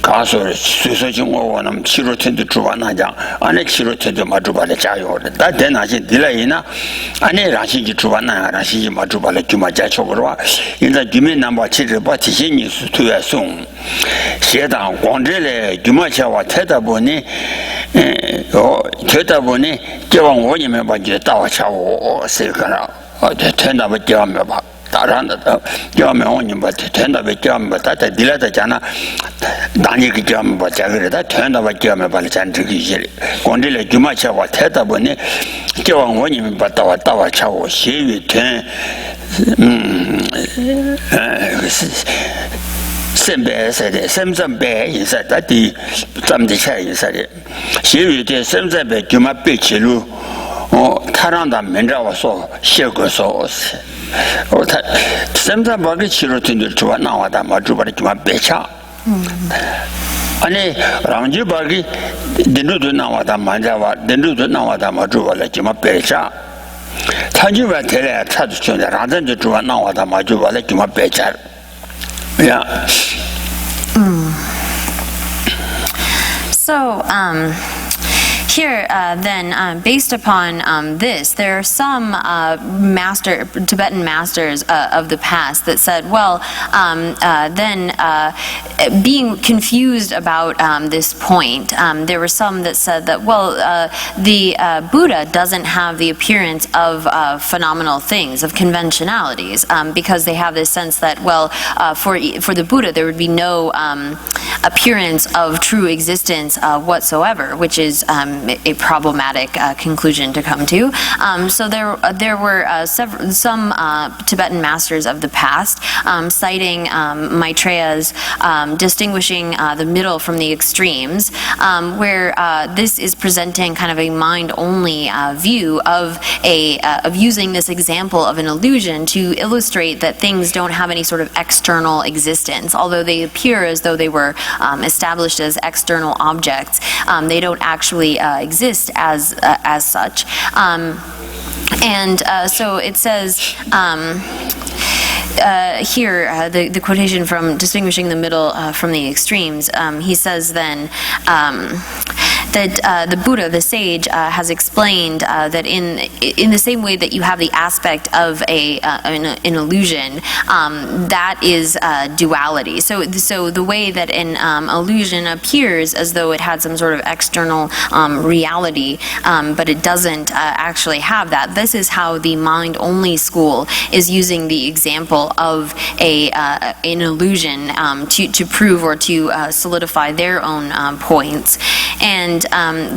castle, searching over them, Chiro to Truvanaja, and a Chiro to Majuba the child. That then I said, Delayina, and a Rashi Truvana, Rashi Majuba the Jumaja, in the Jimmy number Chiri, but he is to assume. Sheda, Gondele, Jumacha, Teta Boni, Teta Boni, Javan William about Jetawacha or Silkara, or the tender with Jamaba. Taranda, Jam only, but tender with Jam, but that Dilata Jana, Danik Jam, but that turned over Jam about the Chantriki. Gondele, Jumacha, what Teta Boni, Javan William, but our Tawacha was she returned. Sembe said, Samson Bear inside that the some the chair inside it. She will tell Samson Bear, Juma Pichilu, or Taranda Mendra was so, Shilko sauce. Or Samson Buggy Chirotin to an hour that Majuba Juma Becha. And Ramju Buggy, the Nudu Nawada Manjawa, the Nudu Nawada Majuba Juma Becha. 탄주바 테레 차주촌에 라전도 주와 나와다 마주발에 좀 빼자. 야. So, here, then, based upon this, there are some Tibetan masters of the past that said, well, being confused about this point, there were some that said that, well, the Buddha doesn't have the appearance of phenomenal things, of conventionalities, because they have this sense that, well, for the Buddha, there would be no appearance of true existence whatsoever, which is a problematic conclusion to come to. So there were some Tibetan masters of the past citing Maitreya's distinguishing the middle from the extremes, where this is presenting kind of a mind-only view of using this example of an illusion to illustrate that things don't have any sort of external existence, although they appear as though they were established as external objects. They don't actually exist as such. So it says here, the quotation from distinguishing the middle from the extremes, he says then that the Buddha, the sage, has explained that in the same way that you have the aspect of an illusion, that is duality. So the way that an illusion appears as though it had some sort of external reality, but it doesn't actually have that. This is how the mind-only school is using the example of an illusion to prove or to solidify their own points. And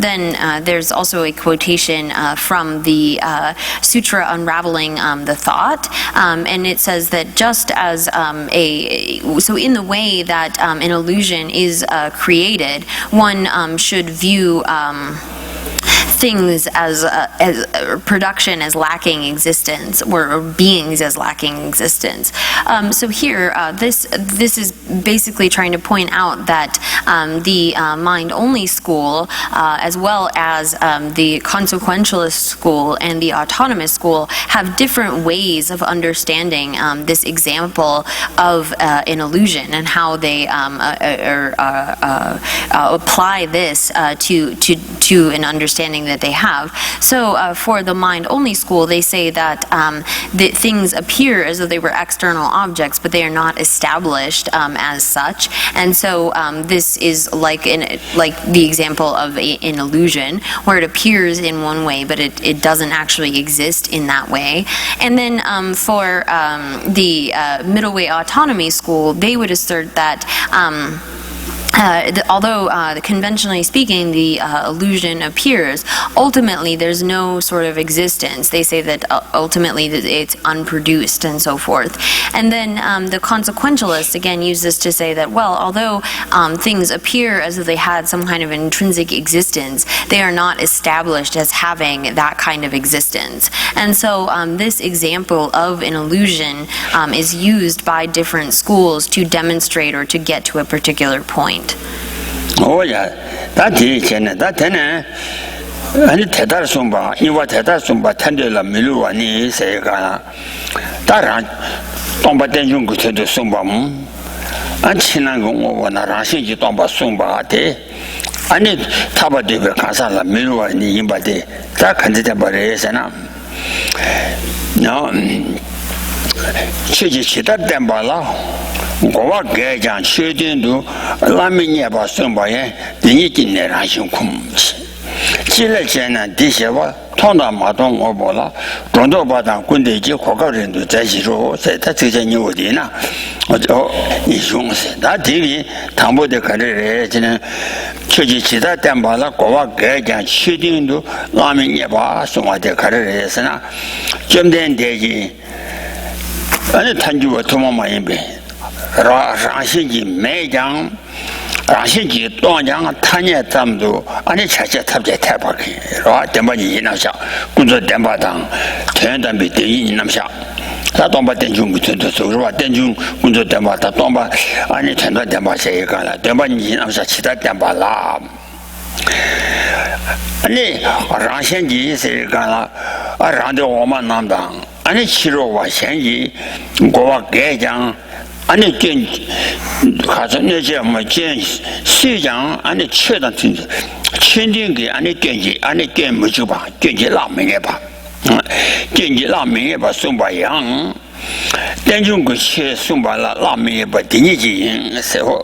then there's also a quotation from the Sutra Unraveling the Thought, and it says that just as so in the way that an illusion is created, one should view things as production as lacking existence, or beings as lacking existence. So here, this is basically trying to point out that the mind-only school, as well as the consequentialist school and the autonomous school, have different ways of understanding this example of an illusion and how they apply this to an understanding that they have. So for the mind-only school, they say that things appear as though they were external objects, but they are not established as such. And so this is like the example of an illusion, where it appears in one way, but it doesn't actually exist in that way. And then for the middle way autonomy school, they would assert that although conventionally speaking the illusion appears, ultimately there's no sort of existence. They say that ultimately it's unproduced and so forth. And then the consequentialists again use this to say that, well, although things appear as if they had some kind of intrinsic existence, they are not established as having that kind of existence. And so this example of an illusion is used by different schools to demonstrate or to get to a particular point. Oh yeah, that is 아니 대달 숨바 이와 대달 숨바 탄들라 밀루와니 세가 다라 동바된 중국에도 숨바문 안 친한 거 오나 라시지 동바 숨바데 아니 타바데베 가살라 밀루와니 임바데 다 간데데 버레세나 너 최지 치다된 발라 고와 개장 최진도 라미니에 봤음바에 니니진네 라신kum치 지레제는 디셔와 통다마동 오보라 돈도바당 군대지 고가련도 자시로 세타 제전이 어디나 어저 이중세 나 디비 담보대 가래래 저는 최지치다 땜발라 고와 개장 최진도 라미니에 봤음바에 가래래서나 점된 대지 아니 탄주와 도마마인베 라시지 매장 라시지 또장 타냐 담도 아니 차차 탑제 태박이 라 덴바니 이나샤 군저 덴바당 대단비 대인 남샤 다 동바 덴중 부터도 소르와 덴중 군저 덴바다 동바 아니 텐다 덴바세 가라 덴바니 이나샤 치다 덴바라 아니 라시지 세가라 아란데 오만 남다 아니 치료와 생기 고와 개장 아니 견 가서 내지 뭐견 시장 아니 최단 진짜 천진기 아니 견지 아니 견 뭐지 봐 견지 라면에 봐 견지 라면에 봐 송바양 대중그 시 송바라 라면에 봐 디니지 세호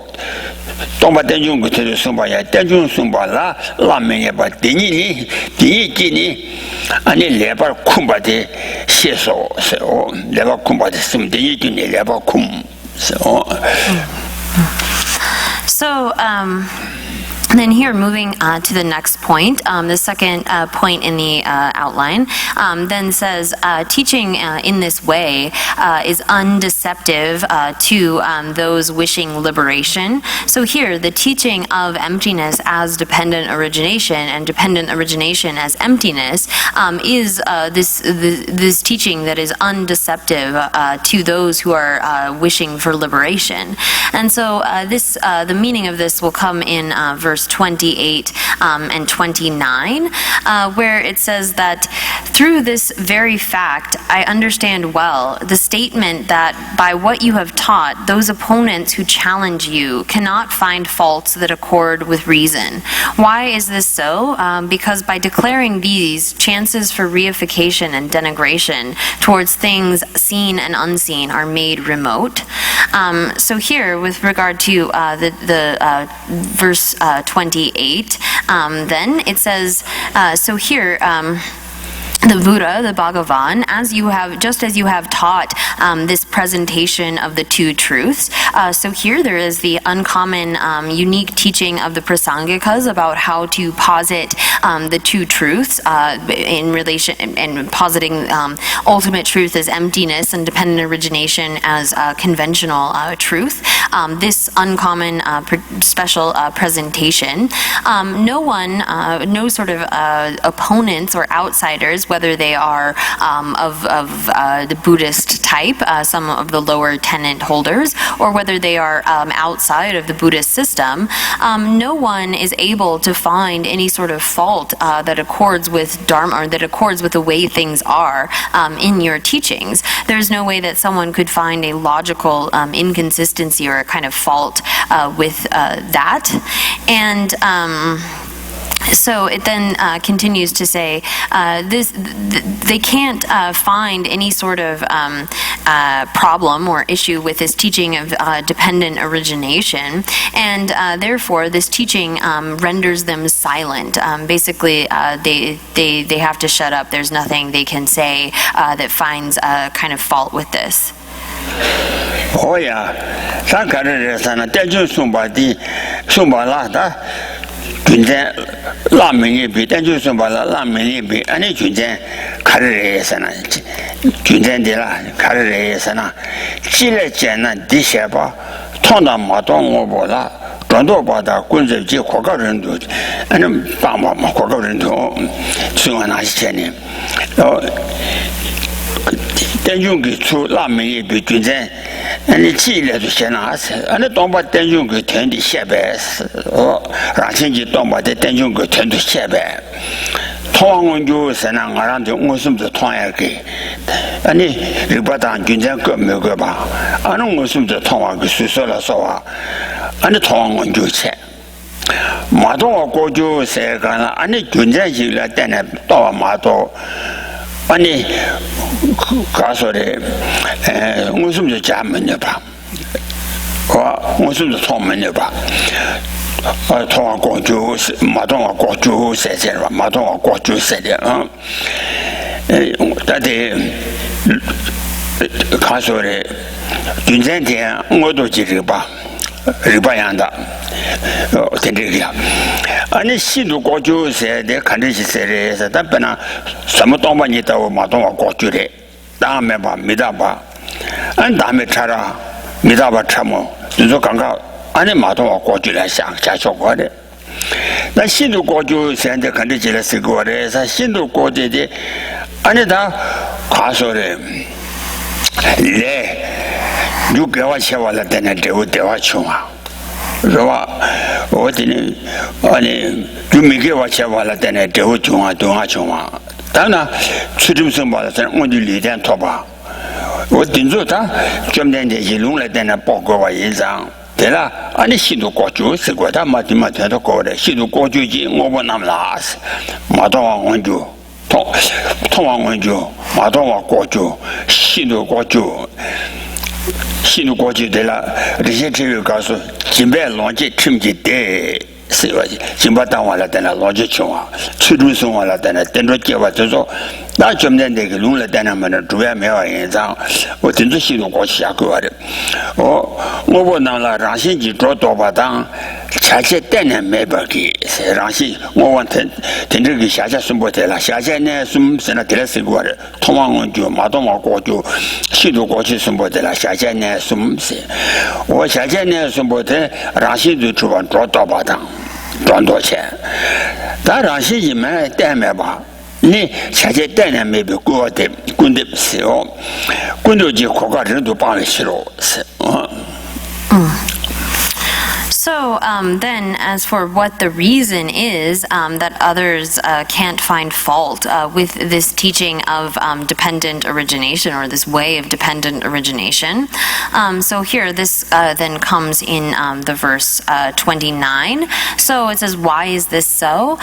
동바 대중그 테 송바야 대중 송바라 라면에 봐 디니니 디니기니 아니 레바 쿰바데 시소 세호 레바 쿰바데 쓰면 디니기니 레바 쿰 So, then here, moving to the next point, the second point in the outline, then says teaching in this way is undeceptive to those wishing liberation. So here, the teaching of emptiness as dependent origination and dependent origination as emptiness is this teaching that is undeceptive to those who are wishing for liberation. And so the meaning of this will come in verse 28 and 29, where it says that through this very fact, I understand well the statement that by what you have taught, those opponents who challenge you cannot find faults that accord with reason. Why is this so? Because by declaring these, chances for reification and denigration towards things seen and unseen are made remote. So here, with regard to the verse 28, then it says, so here, the Buddha, the Bhagavan, just as you have taught this presentation of the two truths, so here there is the uncommon, unique teaching of the Prasangikas about how to posit the two truths in relation and positing ultimate truth as emptiness and dependent origination as conventional truth. This uncommon special presentation, no sort of opponents or outsiders, whether they are of the Buddhist type, some of the lower tenet holders, or whether they are outside of the Buddhist system, no one is able to find any sort of fault that accords with Dharma, or that accords with the way things are in your teachings. There's no way that someone could find a logical inconsistency or a kind of fault with that. And so it then continues to say they can't find any sort of problem or issue with this teaching of dependent origination, and therefore this teaching renders them silent. Basically, they have to shut up. There's nothing they can say that finds a kind of fault with this. Hoya, Sankara Sana, Teju Sumbadi, Sumbalata. 军在拉美也比，但就是把拉美也比，俺那军在看着也是呢，军在的啦，看着也是呢，既来艰难的些吧，闯到马到我不啦，转到把他滚着去扩高人头，俺那办法嘛，扩高人头，虽然那些呢，然后。但用给出拉美也比军在，俺那记来就先拿去，俺那当把但用给填的下边是哦，让亲戚当把的但用给填的下边，同我就是那俺让的我是不是同样给，俺那日本当军在个没个吧，俺那我是不是同样给说说了说话，俺那同我就钱。马东我过去谁干了？俺那军在去了，但那到马东。 아니 가서래 무슨 저 자면요 봐. 무슨 저 통면요 봐. 통화 고주 마동화 고주 세세라 마동화 고주 세대 다들 가서래 군전대 뭐도 지르 봐. 리바양다. 된대기야. 아니 시도 고주세 내 간듯이 세래서 답변아什么东西都마동화 고주래. 다음에 봐 믿어봐. 안 다음에 차라 믿어봐 참어. 그래서 강가 아니 마동화 고주래 샤쇼거래. 나 시도 고주세한테 간듯이 쓸 거래서 시도 고주대 아니다 가서래. 네. 6개월 세월을 때는 대화 대화 중아. Rawa, Odin, you make it watch a while at the Dohachuma. Dana, Chudum Sumba, only lead and toba. What Dinzota, Jumden de Yilung than a Pogova Yizang. Tela, and she do Goju, Seguata Matimata, she do Goju, Mobanam Las, Madawa on you. Tong on you, Madawa Goju, she do Goju. Sinu Goji de la Rigetu Gaso, Jimbe Longi Kimji de Jimba Dawala than a Logicua, Chudusumala than a Dendrokiva Tozo, that Jumden de Lula Danaman, Dua Mera in Zang, what in the Sinu Goshaku. Oh, Mobonala Rashi, Drotobadan, Chache Dana Mebaki, Rashi, Mowanted, Tendriki Shaja Sumbotella, Shaja Sum Senatresi, Tomang on you, Madama Goju, Shidu Gochi Sumbotella, Shaja Sumse, or Shaja Sumbote, Rashi do Chuan Drotobadan, Drondoche. That Rashi may dameba. Ni Chache Dana may be good, Gundip Seo, Gundoji Kogarin to Banishiro. So then, as for what the reason is that others can't find fault with this teaching of dependent origination, or this way of dependent origination, so here this then comes in the verse 29. So it says, why is this so?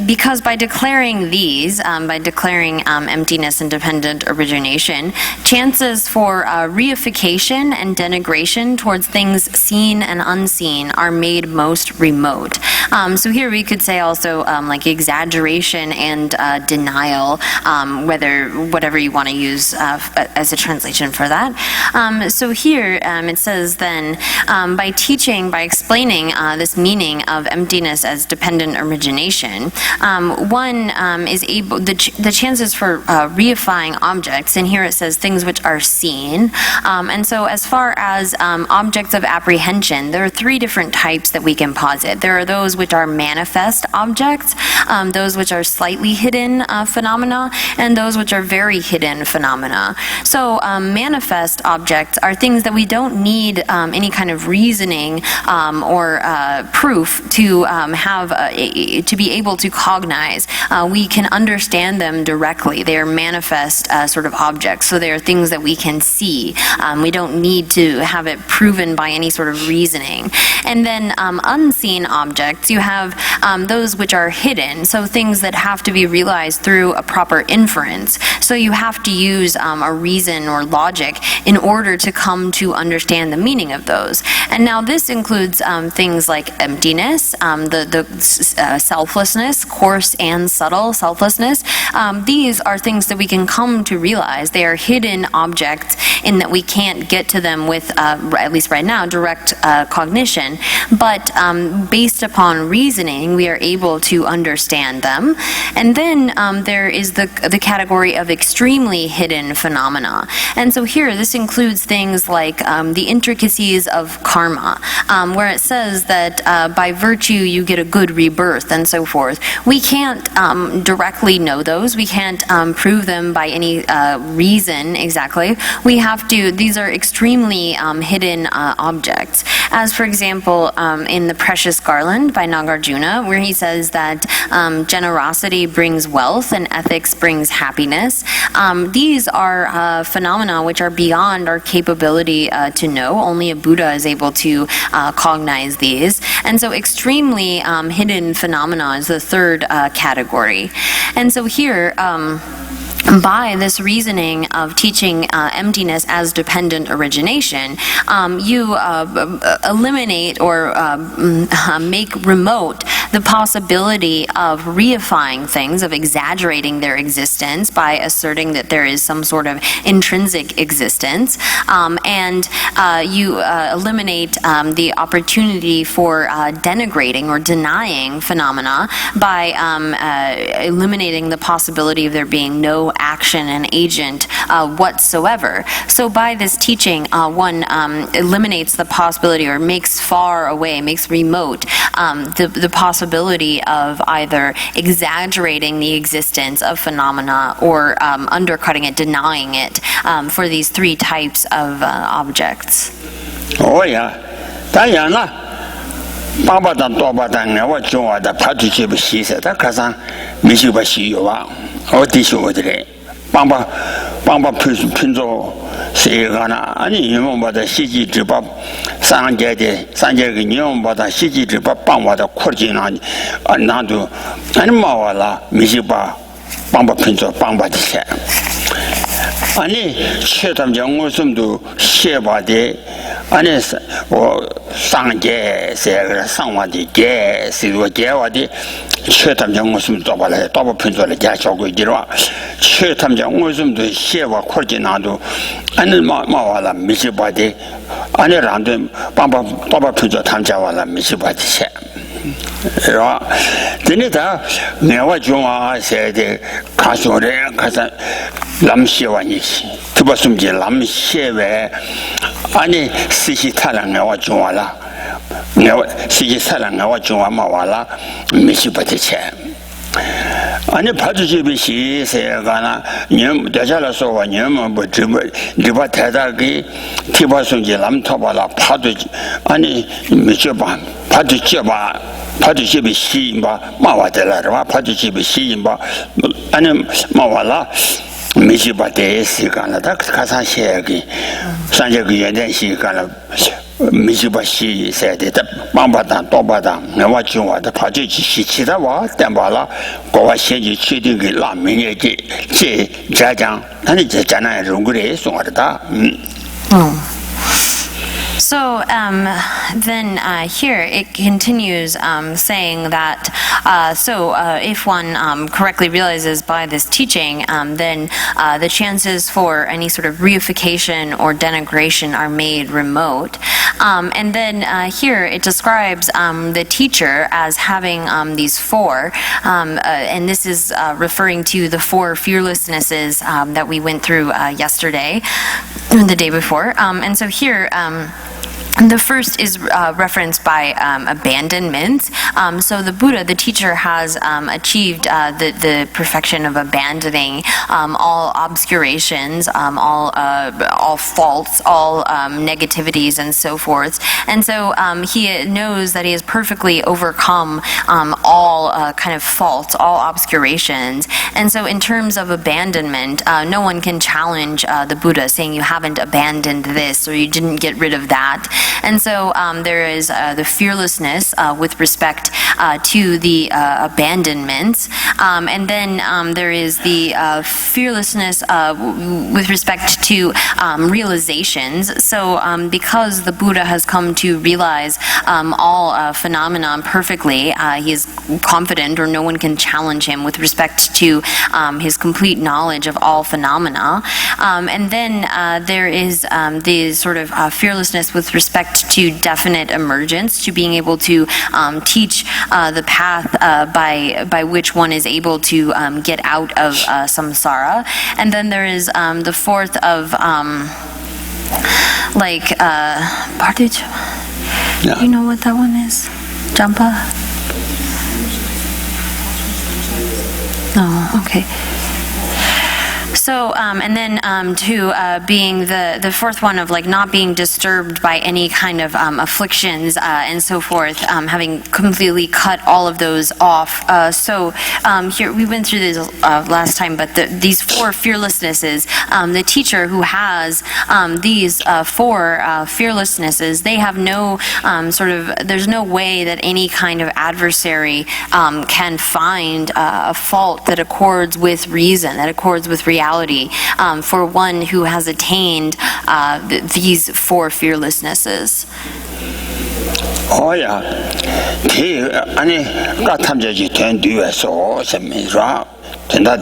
Because by declaring these, by declaring emptiness and dependent origination, chances for reification and denigration towards things seen and unseen are made most remote. So here we could say also like exaggeration and denial, whatever you want to use as a translation for that. So here it says then, by explaining this meaning of emptiness as dependent origination, one is able, the chances for reifying objects, and here it says things which are seen, and so as far as objects of apprehension, there are three different types that we can posit. There are those which are manifest objects, those which are slightly hidden phenomena, and those which are very hidden phenomena. So manifest objects are things that we don't need any kind of reasoning or proof to have to be able to cognize. We can understand them directly. They are manifest sort of objects, so they are things that we can see. We don't need to have it proven by any sort of reasoning. And then unseen objects, you have those which are hidden, so things that have to be realized through a proper inference. So you have to use a reason or logic in order to come to understand the meaning of those. And now this includes things like emptiness, the selflessness, coarse and subtle selflessness. These are things that we can come to realize. They are hidden objects in that we can't get to them with, at least right now, direct cognition. But based upon reasoning, we are able to understand them. And then there is the category of extremely hidden phenomena. And so here, this includes things like the intricacies of karma, where it says that by virtue you get a good rebirth and so forth. We can't directly know those. We can't prove them by any reason exactly. We have to, these are extremely hidden objects. As for example, in The Precious Garland by Nagarjuna, where he says that generosity brings wealth and ethics brings happiness. These are phenomena which are beyond our capability to know. Only a Buddha is able to cognize these. And so extremely hidden phenomena is the third category. And so here, by this reasoning of teaching emptiness as dependent origination, you eliminate or make remote the possibility of reifying things, of exaggerating their existence by asserting that there is some sort of intrinsic existence, and you eliminate the opportunity for denigrating or denying phenomena by eliminating the possibility of there being no action and agent whatsoever. So by this teaching, one eliminates the possibility or makes far away, makes remote the possibility possibility of either exaggerating the existence of phenomena or undercutting it, denying it for these three types of objects. Oh yeah, Diana. Babadan Tobadan never joined the partnership, she said, Kazan, Mishuba Shiva, or Tishu, Bamba Pinzo, Segana, and you know, but the Shiji Jibab, Sanjay, but the Shiji Jibab, Bamba, the Kurjin, and Nandu, and Mawala, Mishuba, Bamba Pinzo, Bamba the Sha. 아니 최담 영어숨도 시에바데 안에서 상계 세가 상와디 게 시로 게와디 최담 영어숨 도발에 도바 편조를 자초고 이리와 최담 영어숨도 시에와 코지나도 안을 마와라 미시바데 안에란데 빵빵 도바 편조 탐자와라 미시바데 세 라, 근데다 내가 좋아하세요. 가수래 가서 남시와니 두바숨지 남시외 아니 시시타랑 내가 좋아라. 내가 시시타랑 내가 좋아마와라 미시바티체. 아니 파주집이 시세가나 님 대자라서 와님 뭐 리바 대다기 티바송지 남토바라 파도 아니 미쳐봐 파주집아 파주집이 시인바 마와들라라 파주집이 시인바 아니 마와라 미시바데 시간나다 가사시에기 산적이 연된 시간나 미시바시 세데다 방바단 도바단 내가 중화다 파주지 시치다와 땜바라 고와 현지 취득이 라민에게 제 자장 아니 제잖아요 롱그레 송하다 So then here it continues saying that if one correctly realizes by this teaching, then the chances for any sort of reification or denigration are made remote. And then here it describes the teacher as having these four, and this is referring to the four fearlessnesses that we went through yesterday, the day before. And so here, the first is referenced by abandonment. So the Buddha, the teacher, has achieved the perfection of abandoning all obscurations, all faults, all negativities, and so forth. And so he knows that he has perfectly overcome all kind of faults, all obscurations. And so in terms of abandonment, no one can challenge the Buddha saying you haven't abandoned this or you didn't get rid of that. And so there is the fearlessness with respect to the abandonments. And then there is the fearlessness with respect to realizations. So because the Buddha has come to realize all phenomena perfectly, he is confident, or no one can challenge him with respect to his complete knowledge of all phenomena. And then there is the sort of fearlessness with respect to definite emergence, to being able to teach the path by which one is able to get out of samsara. And then there is the fourth of Partij. Yeah. You know what that one is? Jampa? Oh, okay. So, and then to being the fourth one of not being disturbed by any kind of afflictions and so forth, having completely cut all of those off. So here, we went through this last time, but these four fearlessnesses, the teacher who has these four fearlessnesses, they have no there's no way that any kind of adversary can find a fault that accords with reason, that accords with reality. For one who has attained these four fearlessnesses. Oh yeah, 아니 까탐자지 된 뒤에서 semira 된다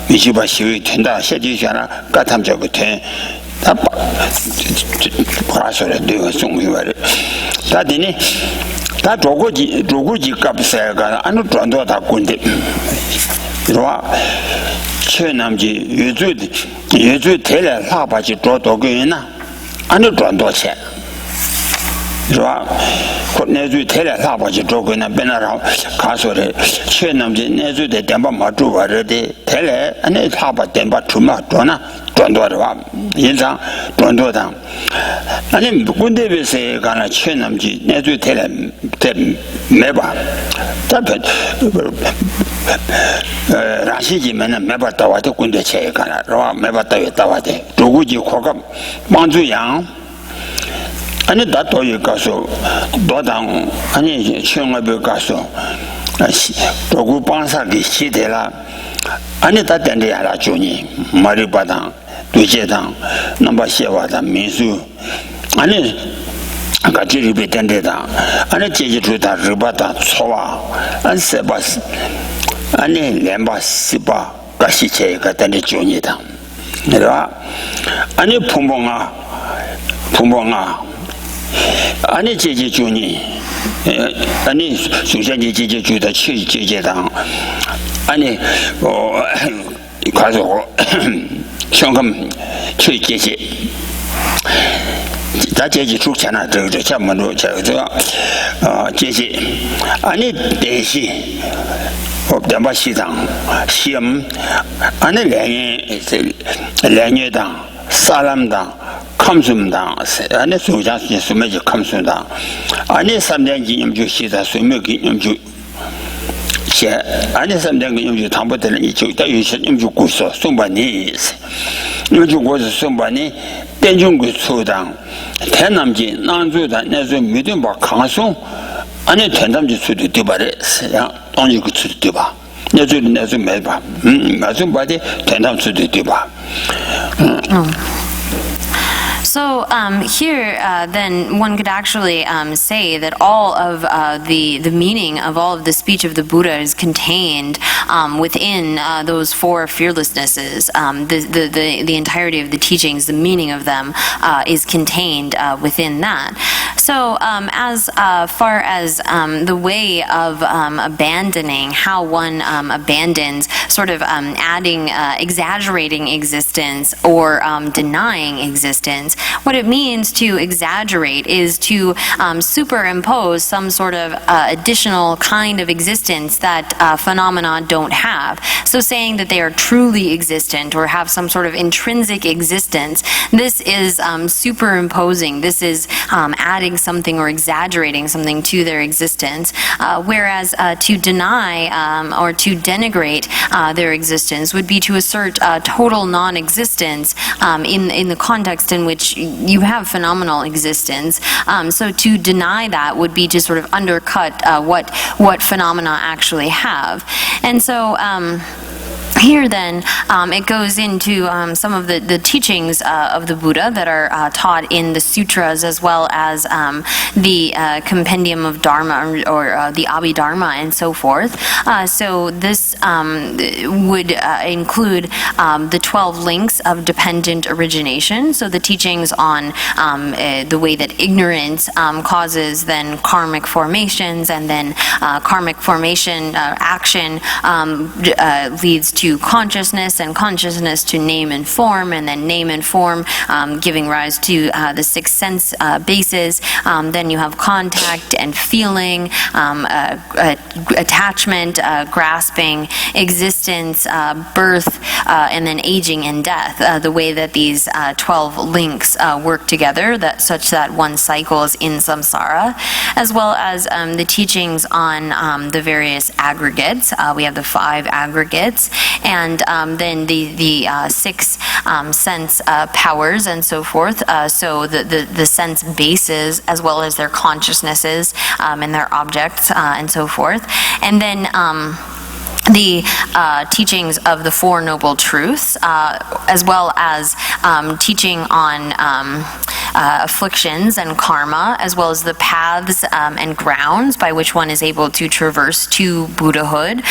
미지바 시위 된다 세지잖아 까탐자고 된다 파라서래 되어 송이와래 다디니 다 조고지 값세가 아무 돈도 다 군데 이러와 최남지 예주 대래 라바지 조도고이나 아니 돈도 체 좋아. 내주 테레 사바지 조그나 베나라 가소래 최남지 내주대 덴바 마주바르데 테레 안에 사바 덴바 주마 도나 돈도와 인상 돈도당 아니 군대베세 가나 최남지 내주 테레 매바 답변 라시지면은 매바다 와도 군대 체에 가나 로 매바다 왔다 와대 누구지 코가 만주양 아니 나도에 가서 도당 아니 시험에 가서 도구 방사기 시대라 아니 다 된대야라 주니 마리바당 두제당 넘바시와다 민수 아니 같이 리베 된대다 아니 제주도다 르바다 소와 안세바스 아니 렘바시바 가시체가 된대 주니다 내가 아니 풍봉아 아니 제주주니 아니 수장이 제주주다 제재당 아니 가서 현금 제재 다 제재 출잖아 저 전문으로 저 제재 아니 대시 업담바 시장 시험 아니 랭예당 사람당 감수당 안에 소장시 수매지 감수당 안에 3년 기념주 시다 수매 기념주 제 안에 3년 기념주 담보되는 이쪽 다 유신임주 구소 송반이 유주 구소 송반이 대중구 소당 대남지 난주다 내주 믿음 바 강수 안에 대남지 수도 되바래 야 동지 그 수도 되바 내주 매바 맞은 바디 대남 수도 되바 So here, then one could actually say that all of the meaning of all of the speech of the Buddha is contained within those four fearlessnesses. The entirety of the teachings, the meaning of them, is contained within that. So as far as the way of abandoning, how one abandons, sort of adding, exaggerating existence or denying existence, what it means to exaggerate is to superimpose some sort of additional kind of existence that phenomena don't have. So saying that they are truly existent or have some sort of intrinsic existence, this is superimposing, this is adding something or exaggerating something to their existence, whereas to deny or to denigrate their existence would be to assert total non-existence in the context in which you have phenomenal existence. So to deny that would be to sort of undercut what phenomena actually have. And so here then, it goes into some of the teachings of the Buddha that are taught in the sutras as well as the compendium of Dharma or the Abhidharma and so forth. So this would include the 12 links of dependent origination, so the teachings on the way that ignorance causes then karmic formations, and then karmic formation action leads to consciousness, and consciousness to name and form, and then name and form giving rise to the six sense bases. Then you have contact and feeling, attachment, grasping, existence, birth, and then aging and death. The way that these 12 links work together, such that one cycles in samsara, as well as the teachings on the various aggregates. We have the 5 aggregates, and then the 6 sense powers and so forth. So the sense bases as well as their consciousnesses and their objects and so forth. And then the teachings of the Four Noble Truths, as well as teaching on afflictions and karma, as well as the paths and grounds by which one is able to traverse to Buddhahood.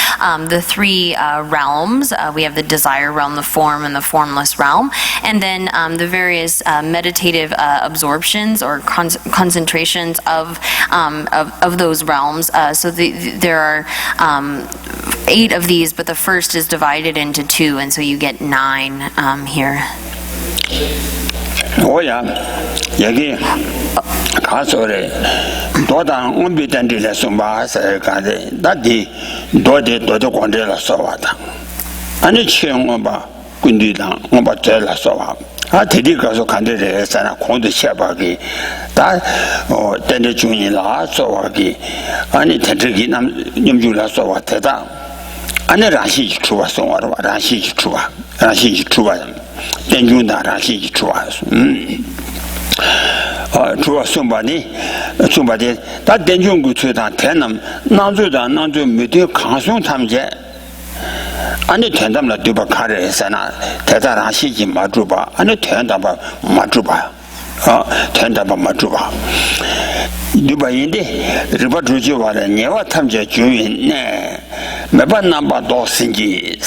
The 3 realms, we have the desire realm, the form, and the formless realm. And then the various meditative absorptions or concentrations of those realms. So there are 8 of these, but the first is divided into 2, and so you get 9 here. 오야 여기 가서래 도당 온비단들에 숨바서 가데 다디 도데 관절라 써와다 아니 치용 봐 군디당 뭐 잘라 써와 아 데리 가서 간데래 sana 공도 시아바기 다어 때내 중이라 써와기 아니 대적이 남 님줄라 써와 대다 아니 라시 주와送와라 라시 주와 된중다 라시 주와 주와送바니 다 된중구 최다 대남 나주다 나주 메디 강송 탐제 아니 된담라 두바 카레사나 대다라 시지 마주바 아니 된다바 마주바 된다바 마주바 두바인데 리바 주지와라 네와 탐제 주인네 매번 남바 도신지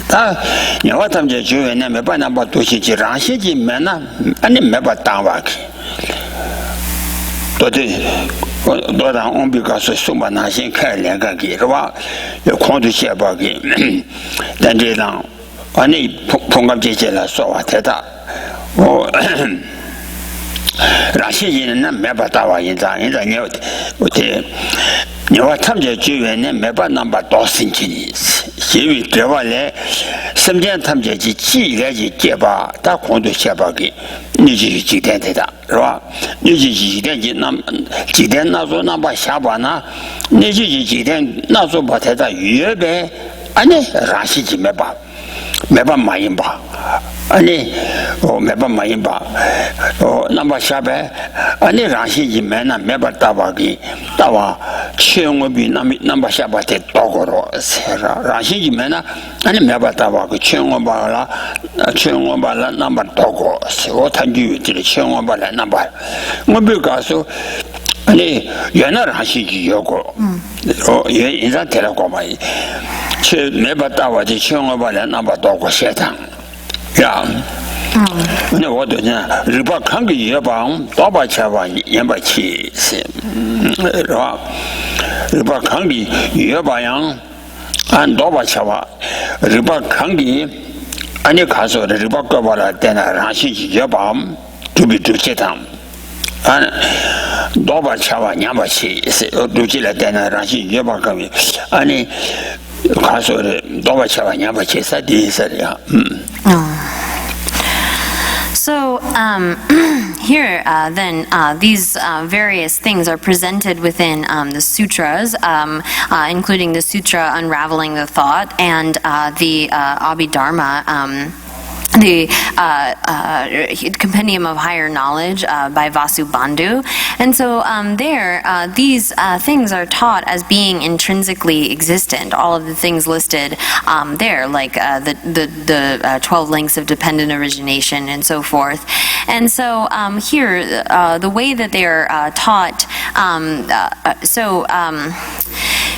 다 네와 탐제 주인네 매번 남바 도시지 라시지 매나 아니 매번 당와기 도대 도당 온비가서 숨바나신开两个给 是吧 공도 시아바기 단제랑 아니 통감제제라 소와 대다 라시지는 매바다와 인자인자 어때 내가 탐제 주변에 매번 넘바 도신지 시위 들어와래 섬전 탐제지 지래지 개바 다 공도 시아바기 니지 지대대다是吧 니지 지대지 남 지대 나서 남바 샤바나 니지 지대 나서 바테다 유예배 아니 라시지 매번 많이 봐 아니 매번 많이 봐 남바 샤베 아니 라시지 매나 매번 따바기 따와 치용업이 남바 샤바테 도고로 세라 라시지 매나 아니 매번 따바기 치용업발라 남바 도고 세고 탄주들이 치용업발라 남바 뭐 가서 아니 연을 하시지 요거 인사 데라고 많이 제 매번 따와지 치용업발라 남바 도고 세당 야 근데 어떠냐 리바 관계 예방 도바차와 연바치 세 리바 관계 예방양 안 도바차와 리바 관계 아니 가서 리바 거발할 때나 라시지 예방 두비 두체당 안 도바차와 연바치 세 두질할 때나 라시 예방 관계 아니 가서 도바차와 연바치 사디서야 So here, then, these various things are presented within the sutras, including the Sutra Unraveling the Thought and the Abhidharma, the Compendium of Higher Knowledge by Vasubandhu. And so these things are taught as being intrinsically existent. All of the things listed there, like the 12 links of dependent origination and so forth. And so here, the way that they are taught,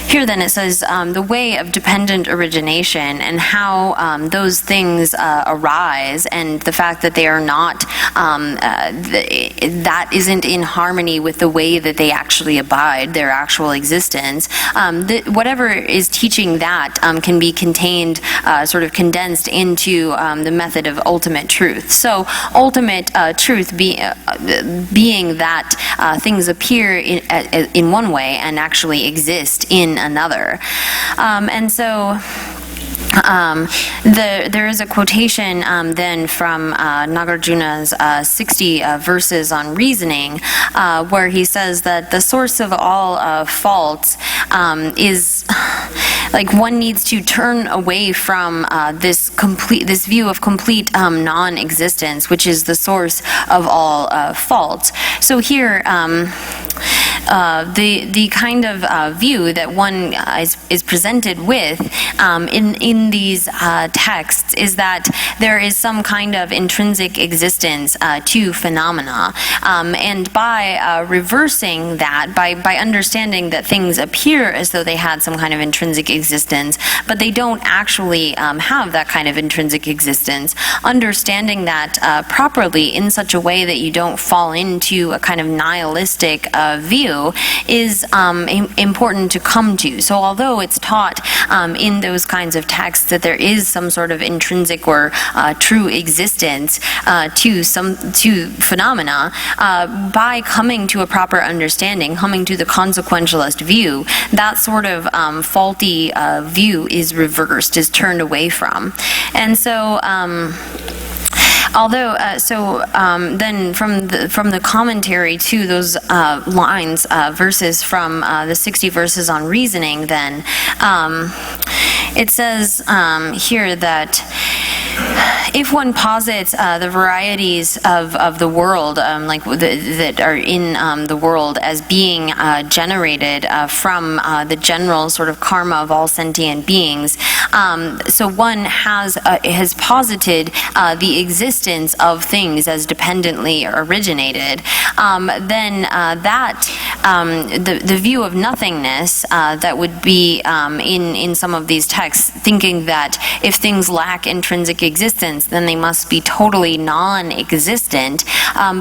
here then it says the way of dependent origination and how those things arise, and the fact that they are not, that isn't in harmony with the way that they actually abide, their actual existence. Whatever is teaching that can be contained, sort of condensed into the method of ultimate truth. So ultimate truth being that things appear in one way and actually exist in another. And so there is a quotation then from Nagarjuna's 60 verses on reasoning, where he says that the source of all faults is like one needs to turn away from this view of complete non-existence, which is the source of all faults. So here, the kind of view that one is presented with in these texts is that there is some kind of intrinsic existence to phenomena, and by reversing that, by understanding that things appear as though they had some kind of intrinsic existence, but they don't actually have that kind of intrinsic existence, understanding that properly in such a way that you don't fall into a kind of nihilistic view, view is important to come to. So although it's taught in those kinds of texts that there is some sort of intrinsic or true existence to phenomena, by coming to a proper understanding, coming to the consequentialist view, that sort of faulty view is reversed, is turned away from. And so then from the commentary to those lines, verses from the 60 verses on reasoning, then it says here that if one posits the varieties of the world, that are in the world, as being generated from the general sort of karma of all sentient beings, so one has posited the existence of things as dependently originated, then the view of nothingness that would be in some of these texts, thinking that if things lack intrinsic existence, then they must be totally non-existent,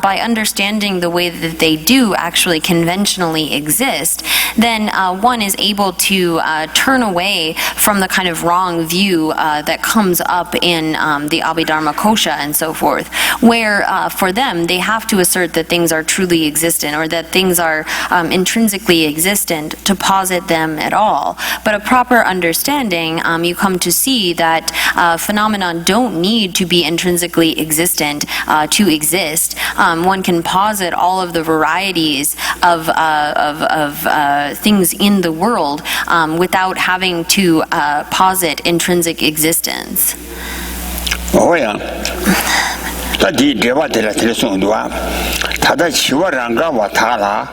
by understanding the way that they do actually conventionally exist, then one is able to turn away from the kind of wrong view that comes up in the Abhidharma Kosha and so forth, where for them they have to assert that things are truly existent, or that things are intrinsically existent to posit them at all. But a proper understanding, you come to see that phenomena don't need to be intrinsically existent to exist. One can posit all of the varieties of things in the world without having to posit intrinsic existence. Oh yeah. Tadi dewa de la telesong dua. Tada chiwa ranga wa thala.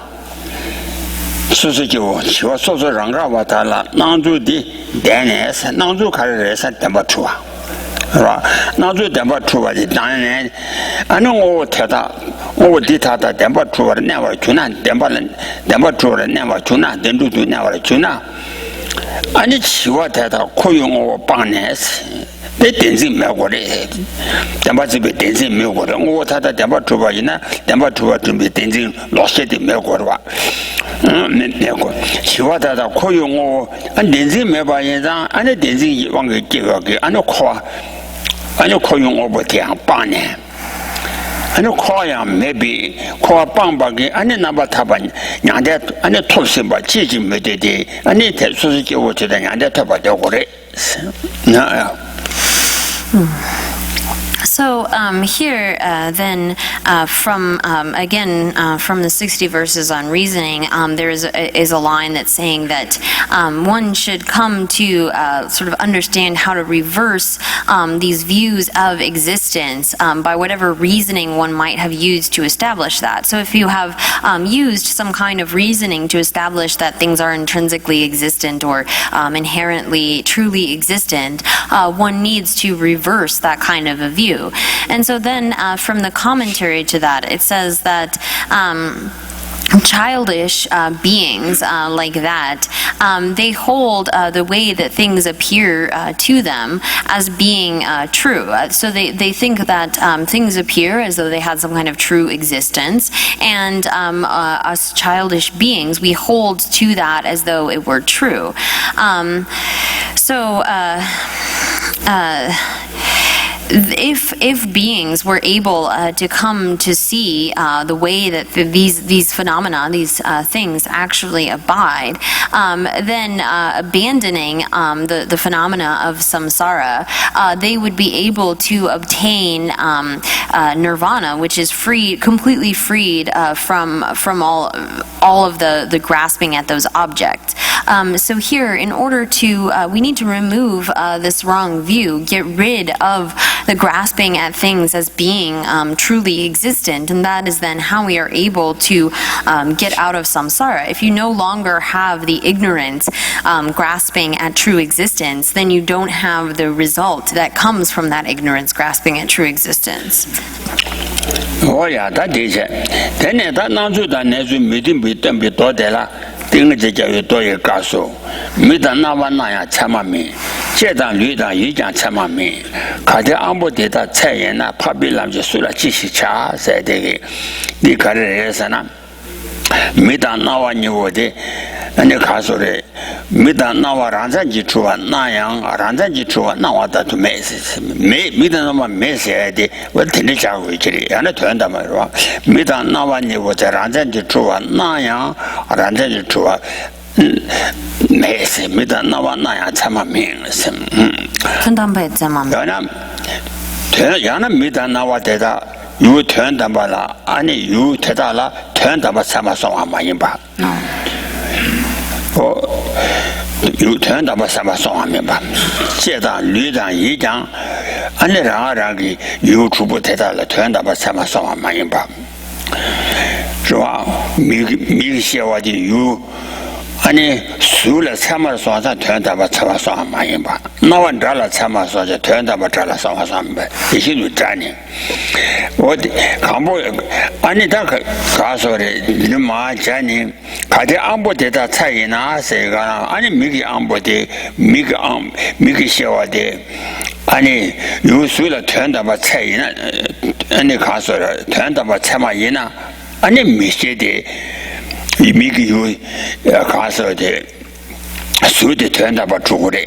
Susu jiwo chiwa soso ranga wa thala. Nangzu di denes, nangzu kareresa temba chua. Right? Nangzu temba chua di dane. Ano ngo teta, ngo di tata temba chua never chuna, temba chua never chuna, dendu tu never chuna. Ani chiwa teta koyong banes. They didn't make what it there must be dancing milk or what had a temper to Vagina, temper to be dancing, lost it in milk or what. She was at a coyong and dancing Mevayana and a dancing one give and a car and a coyong over the Bane. And a coy maybe call Bambagi and a number taban, Yandet and a tossing by Gigi Medede, and it tells Suzuki over to the Yandet about the worry. No. So here, then, from from the 60 verses on reasoning, there is a line that's saying that one should come to sort of understand how to reverse these views of existence by whatever reasoning one might have used to establish that. So if you have used some kind of reasoning to establish that things are intrinsically existent or inherently truly existent, one needs to reverse that kind of a view. And so then from the commentary to that, it says that childish beings like that, they hold the way that things appear to them as being true. So they think that things appear as though they had some kind of true existence, and us childish beings, we hold to that as though it were true. If beings were able to come to see the way that these phenomena, these things actually abide, then abandoning the phenomena of samsara, they would be able to obtain nirvana, which is completely freed from all of the grasping at those objects. So here, in order to, we need to remove this wrong view, get rid of the grasping at things as being truly existent, and that is then how we are able to get out of samsara. If you no longer have the ignorance grasping at true existence, then you don't have the result that comes from that ignorance grasping at true existence. Oh yeah, that is it. Then that now that never meeting with them be taught Ding the Jay Gaso, Midanavana Chamami, Jedan Luda Yujan Chamami, Kade Ambo data Chayana, Pabilam Jesula Chishicha, said the Karesana. 미다 나와 니오데 아니 가서래 미다 나와 란잔지 주와 나양 란잔지 주와 나와다 또 메시 미다 나와 메시에데 원테네 자고 있지 안에 된다 말이야 미다 나와 니오데 란잔지 주와 나양 란잔지 주와 메시 미다 나와 나양 참아 명심 튼담바 쩨맘 야나 미다 나와 대다 유 된다발라 아니 유 대다라 된다바 삼아서 아마인바 유 된다바 삼아서 아마인바 제단 류단 이장 아니라라기 유 주부 대다라 된다바 삼아서 아마인바 좋아 미시와디 유 아니 수를 참아서 된다바 참아서 아마인바 나와 달라 참아서 된다바 달라 참아서 아마 이시도 자니 어디 강보 아니 다 가서래 이마 자니 가대 안보대다 차이나 세가 아니 미기 안보대 미기 시와대 아니 유수를 된다바 차이나 아니 가서래 된다바 참아이나 아니 미시대 미기 유 가서대 수대 된다바 주고래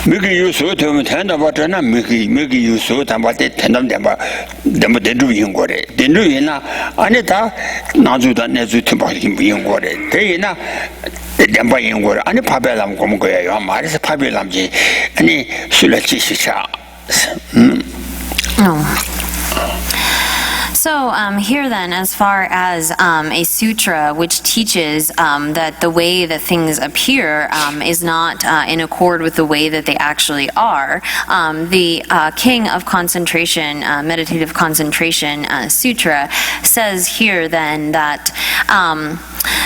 미기 유수 되면 된다바 전에 미기 유수 담바대 된다바 너무 된주인 거래 된주이나 아니다 나주다 내주 팀바긴 비인 거래 대이나 담바인 거래 아니 파벨람 고문 거예요 말해서 파벨람지 아니 술래치 시차 So here then, as far as a sutra which teaches that the way that things appear is not in accord with the way that they actually are, the King of Concentration, Meditative Concentration Sutra says here then that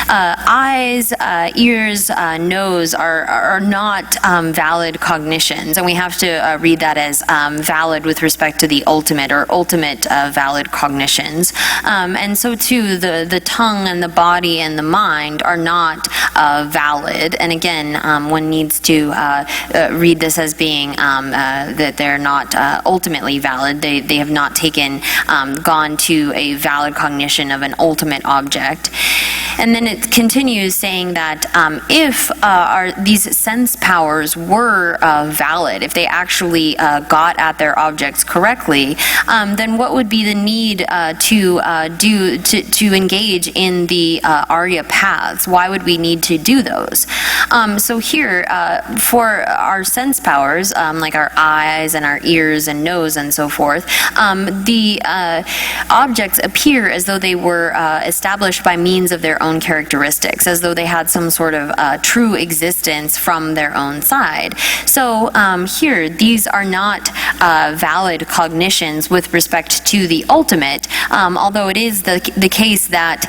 eyes, ears, nose are not valid cognitions, and we have to read that as valid with respect to the ultimate or ultimate valid cognitions. And so too, the tongue and the body and the mind are not valid. And again, one needs to read this as being that they're not ultimately valid. They have not gone to a valid cognition of an ultimate object. And then it continues saying that if these sense powers were valid, if they actually got at their objects correctly, then what would be the need to engage in the Arya paths? Why would we need to do those? So here, for our sense powers, like our eyes and our ears and nose and so forth, the objects appear as though they were established by means of their own characteristics, as though they had some sort of true existence from their own side. So here, these are not valid cognitions with respect to the ultimate, although it is the case that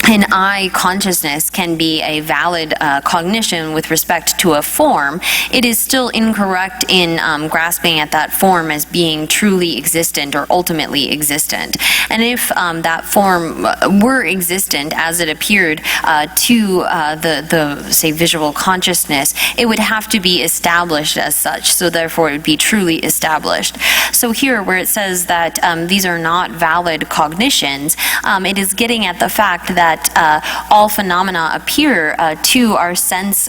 an I consciousness can be a valid cognition with respect to a form, it is still incorrect in grasping at that form as being truly existent or ultimately existent. And if that form were existent as it appeared to the say visual consciousness, it would have to be established as such, so therefore it would be truly established. So here where it says that these are not valid cognitions, it is getting at the fact that all phenomena appear to our sense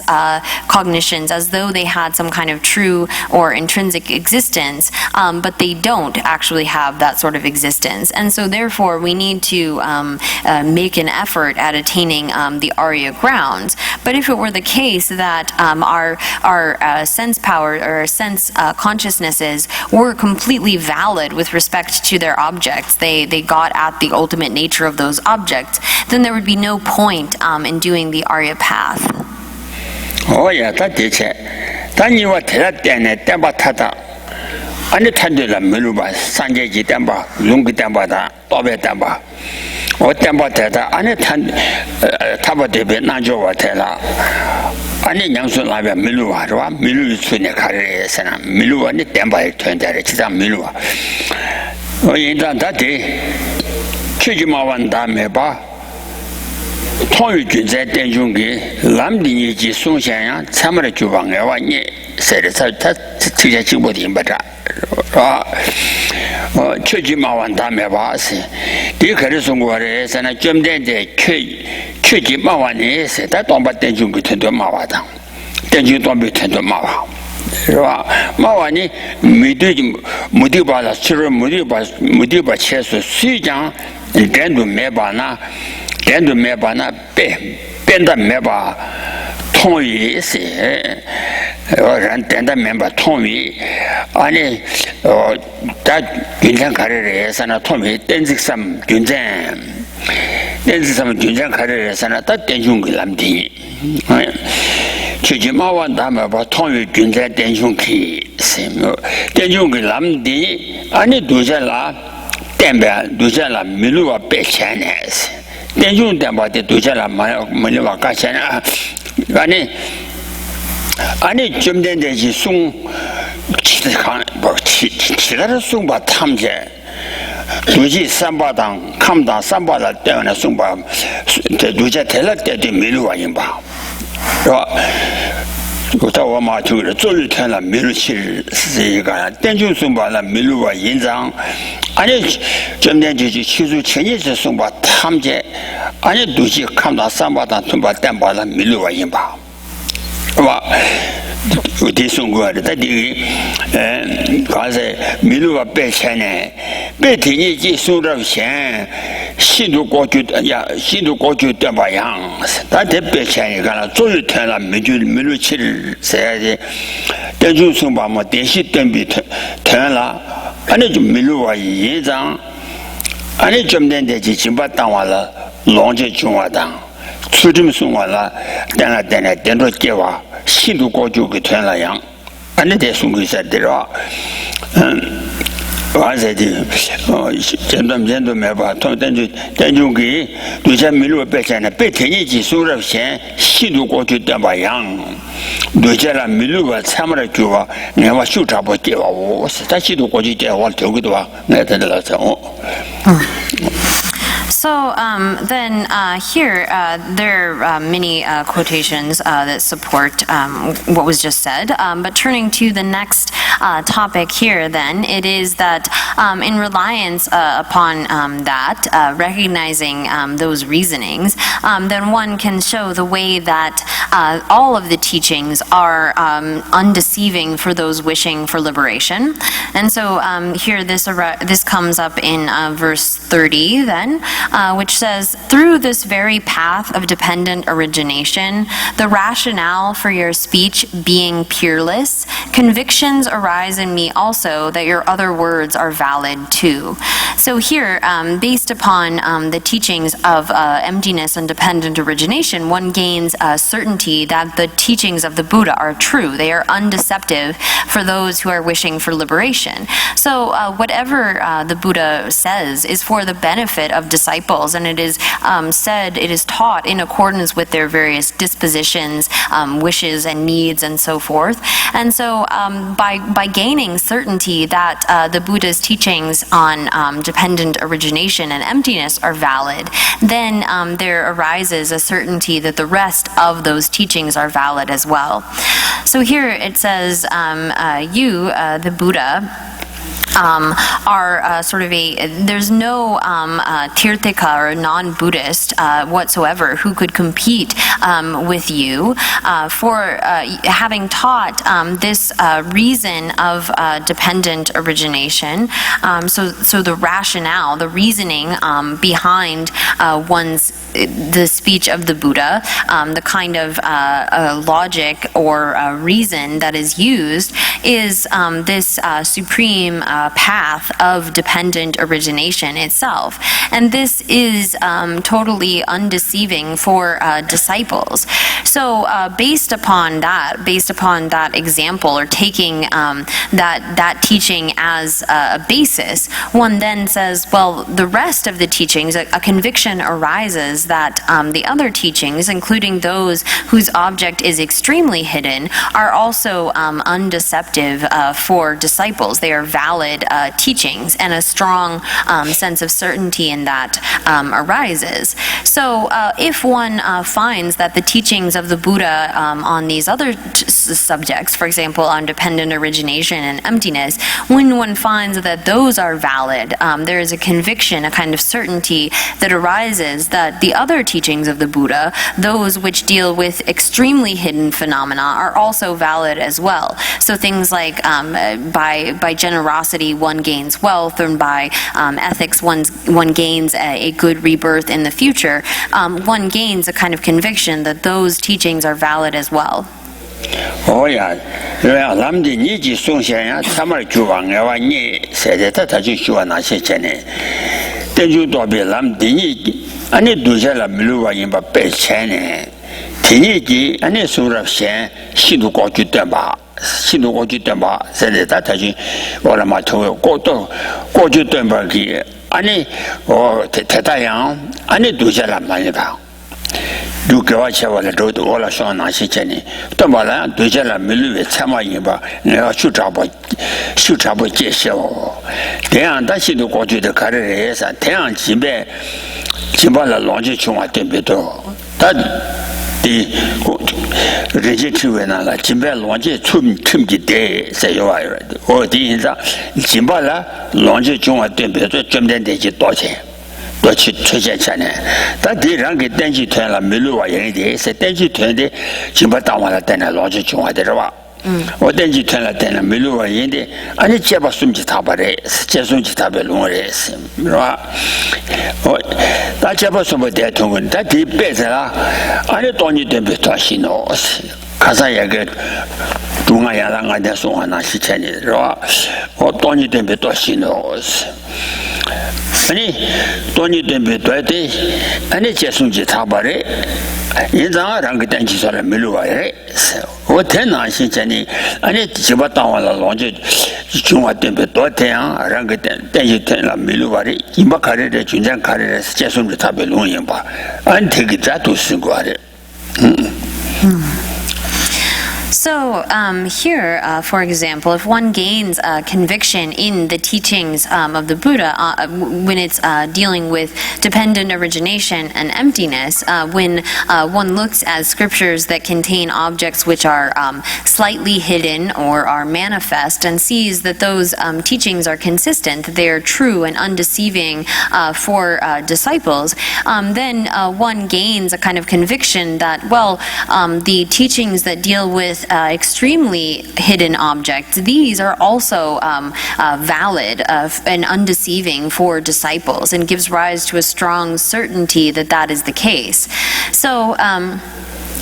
cognitions as though they had some kind of true or intrinsic existence, but they don't actually have that sort of existence. And so therefore we need to make an effort at attaining the Arya grounds. But if it were the case that our sense power or sense consciousnesses were completely valid with respect to their objects, they got at the ultimate nature of those objects, then there would be no point in doing the Arya path. Oh yeah, that is it. Then you were temba tata. And the Tandula Miluba, Sanjaji temba, Lungi temba, Tobe temba. Or temba tata, and the Tabate Najo Tela. And the young son like a Milua, Milu Sunakare, and Milu and the temba turned there, it's a Milua. Oh, in that day, Chijimawan Dameba. 通于军在电中给南地一级松县呀，参谋的就往外话你，谁的他这些进步点不着， 최지마완 다음에 봐서 디그를 송고래서는 좀 된데 최지마완에서 다 동바된 중국 텐도 마와다 된중 동비 텐도 마와 마와니 무디바라 치료 무디바 체스 수장 된도 매바나 뺀다 매바 통위人的明白同意，아니 다 균장 가르에서나 통위 댄직삼 균장 가르에서나 다 댄중기 남디 최지마완 다음에 봐 통위 균장 댄중기 세모 댄중기 남디 아니 두자라 밀루와 배찬에스 댄중 담바데 두자라 밀루와 가찬아 아니 좀 된데지 치라를 숭바 탐제 두지 삼바당 감당 삼바다 때문에 숭바 두제 대락 때도 밀루와 임바我嘛就是做日天了，米路七日是一个，电就送把那米路啊印章，俺家今天就是起初前年是送把他们家，俺家都是看到三把当送把单把那米路啊印吧，是吧？有的送过的，他的刚才米路啊白钱呢，白天你去送点钱，新都过去单把样，但这白钱你看了，做日天了，米路七日谁的，电就送把嘛，电视电笔天了，俺那就米路啊印章，俺那今天的就金把当完了，long节中完当。出这么送完了，等到结娃，新都过就给团了样，俺那得送给谁的了？完事的，前段没吧，等就给对些没路白钱的，白天你去收了钱，新都过去等把样，对些了没路啊，参么的就啊，你看我修查不结娃，我是他新都过去结娃，丢个多，那得了什么？So then here there are many quotations that support what was just said. But turning to the next topic here, then it is that in reliance upon that, recognizing those reasonings, then one can show the way that all of the teachings are undeceiving for those wishing for liberation. And so here this comes up in verse 30 then. Which says, through this very path of dependent origination, the rationale for your speech being peerless, convictions arise in me also that your other words are valid too. So here, based upon the teachings of emptiness and dependent origination, one gains certainty that the teachings of the Buddha are true. They are undeceptive for those who are wishing for liberation. So whatever the Buddha says is for the benefit of disciples, and it is it is taught in accordance with their various dispositions, wishes and needs and so forth. And so by gaining certainty that the Buddha's teachings on dependent origination and emptiness are valid, then there arises a certainty that the rest of those teachings are valid as well. So here it says, the Buddha, are sort of there's no Tirthika or non-Buddhist whatsoever who could compete with you for having taught this reason of dependent origination. So the rationale, the reasoning behind the speech of the Buddha, the kind of logic or reason that is used is this supreme path of dependent origination itself. And this is totally undeceiving for disciples. So based upon that example, or taking that teaching as a basis, one then says, well, the rest of the teachings, a conviction arises that the other teachings, including those whose object is extremely hidden, are also undeceptive for disciples. They are valid valid teachings, and a strong sense of certainty in that arises. So if one finds that the teachings of the Buddha on these other subjects, for example, on dependent origination and emptiness, when one finds that those are valid, there is a conviction, a kind of certainty that arises that the other teachings of the Buddha, those which deal with extremely hidden phenomena, are also valid as well. So things like by generosity one gains wealth, and by ethics one gains a good rebirth in the future, one gains a kind of conviction that those teachings are valid as well. Oh yeah, lamdi ni ji song xian ya, tamar ju wang ya wa ni se de ta ju shu na xie chen ne. Den ju do bi lamdi ni ani du jia la mi lu wa yin ba pe chen ne. Ti ni ji ani su ra xian xi du guo ju de ba. 新的国际对吧？现在他就我了嘛，头国际对吧？给安尼我太阳，安尼都下来嘛一吧。如果我去我来找我来上哪些钱呢？对吧？那都下来没路参嘛一吧，你要修查不介绍。这样，但新的国际的看的也是，这样基本了浪迹穷啊，对不对？他。 的人家体会那了，基本浪迹出不得，是有玩意儿的。我第一张，基本了浪迹中啊，对不对？专门得去多钱，多去出现钱呢。但第二个登记团了，没路玩意儿的，是登记团的，基本当完了登了浪迹中啊的是吧？ 我登记团了，登了没路玩意的，俺你接把送去他把的，接送去他把弄的是吧？我那接把送不得通，他第辈子啦，俺你当年对不对？新咯是，看上一个中央让俺的送俺那些钱的是吧？我当年对不对？新咯是。 아니 돈이 되면 돼대 아니 재송지 타바래 인자랑 그 땡기 사람 밀어와래 어때나 신전이 아니 집어 따와라 longe 중화 때문에 또태양 랑그 땡기 때라 밀어와래 이마 가래래 준장 가래래 재송지 타베 놓은 봐 안되게 자도 쓴 거래 So here, for example, if one gains conviction in the teachings of the Buddha when it's dealing with dependent origination and emptiness, when one looks at scriptures that contain objects which are slightly hidden or are manifest and sees that those teachings are consistent, they are true and undeceiving for disciples, then one gains a kind of conviction that, well, the teachings that deal with extremely hidden objects, these are also valid and undeceiving for disciples, and gives rise to a strong certainty that that is the case. So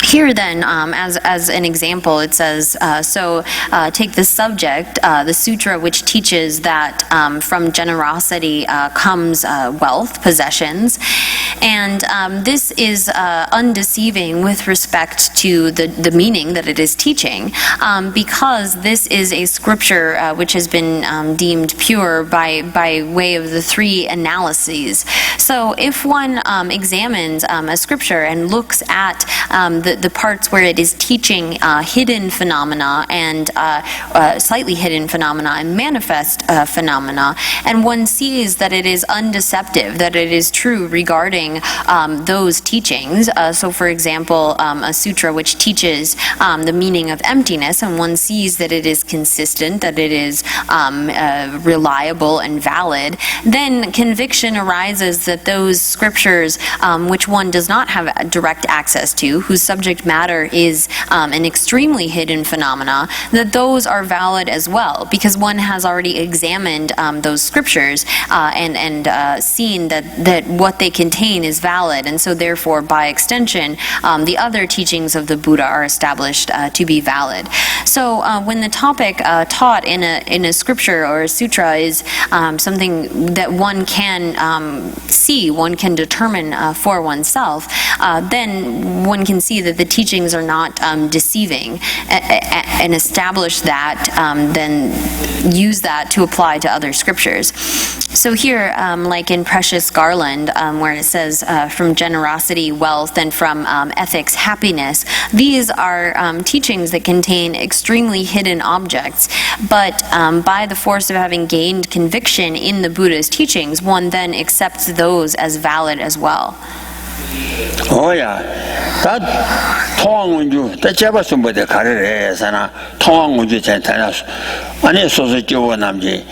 here then, as an example, it says, take the subject, the sutra which teaches that from generosity comes wealth, possessions, and this is undeceiving with respect to the meaning that it is teaching, because this is a scripture which has been deemed pure by way of the three analyses. So if one examines a scripture and looks at the parts where it is teaching hidden phenomena and slightly hidden phenomena and manifest phenomena, and one sees that it is undeceptive, that it is true regarding those teachings. So for example, a sutra which teaches the meaning of emptiness, and one sees that it is consistent, that it is reliable and valid, then conviction arises that those scriptures which one does not have direct access to, whose subject matter is an extremely hidden phenomena, that those are valid as well, because one has already examined those scriptures and seen that what they contain is valid, and so therefore by extension the other teachings of the Buddha are established to be valid. So when the topic taught in a scripture or a sutra is something that one can see, one can determine for oneself, then one can see that the teachings are not deceiving, and establish that, then use that to apply to other scriptures. So here, like in Precious Garland, where it says from generosity, wealth, and from ethics, happiness, these are teachings that contain extremely hidden objects. But by the force of having gained conviction in the Buddha's teachings, one then accepts those as valid as well. 오야 다 통항운주 다 제바숨부터 가르래서나 통항운주 전타나 아니 소소 교원 남지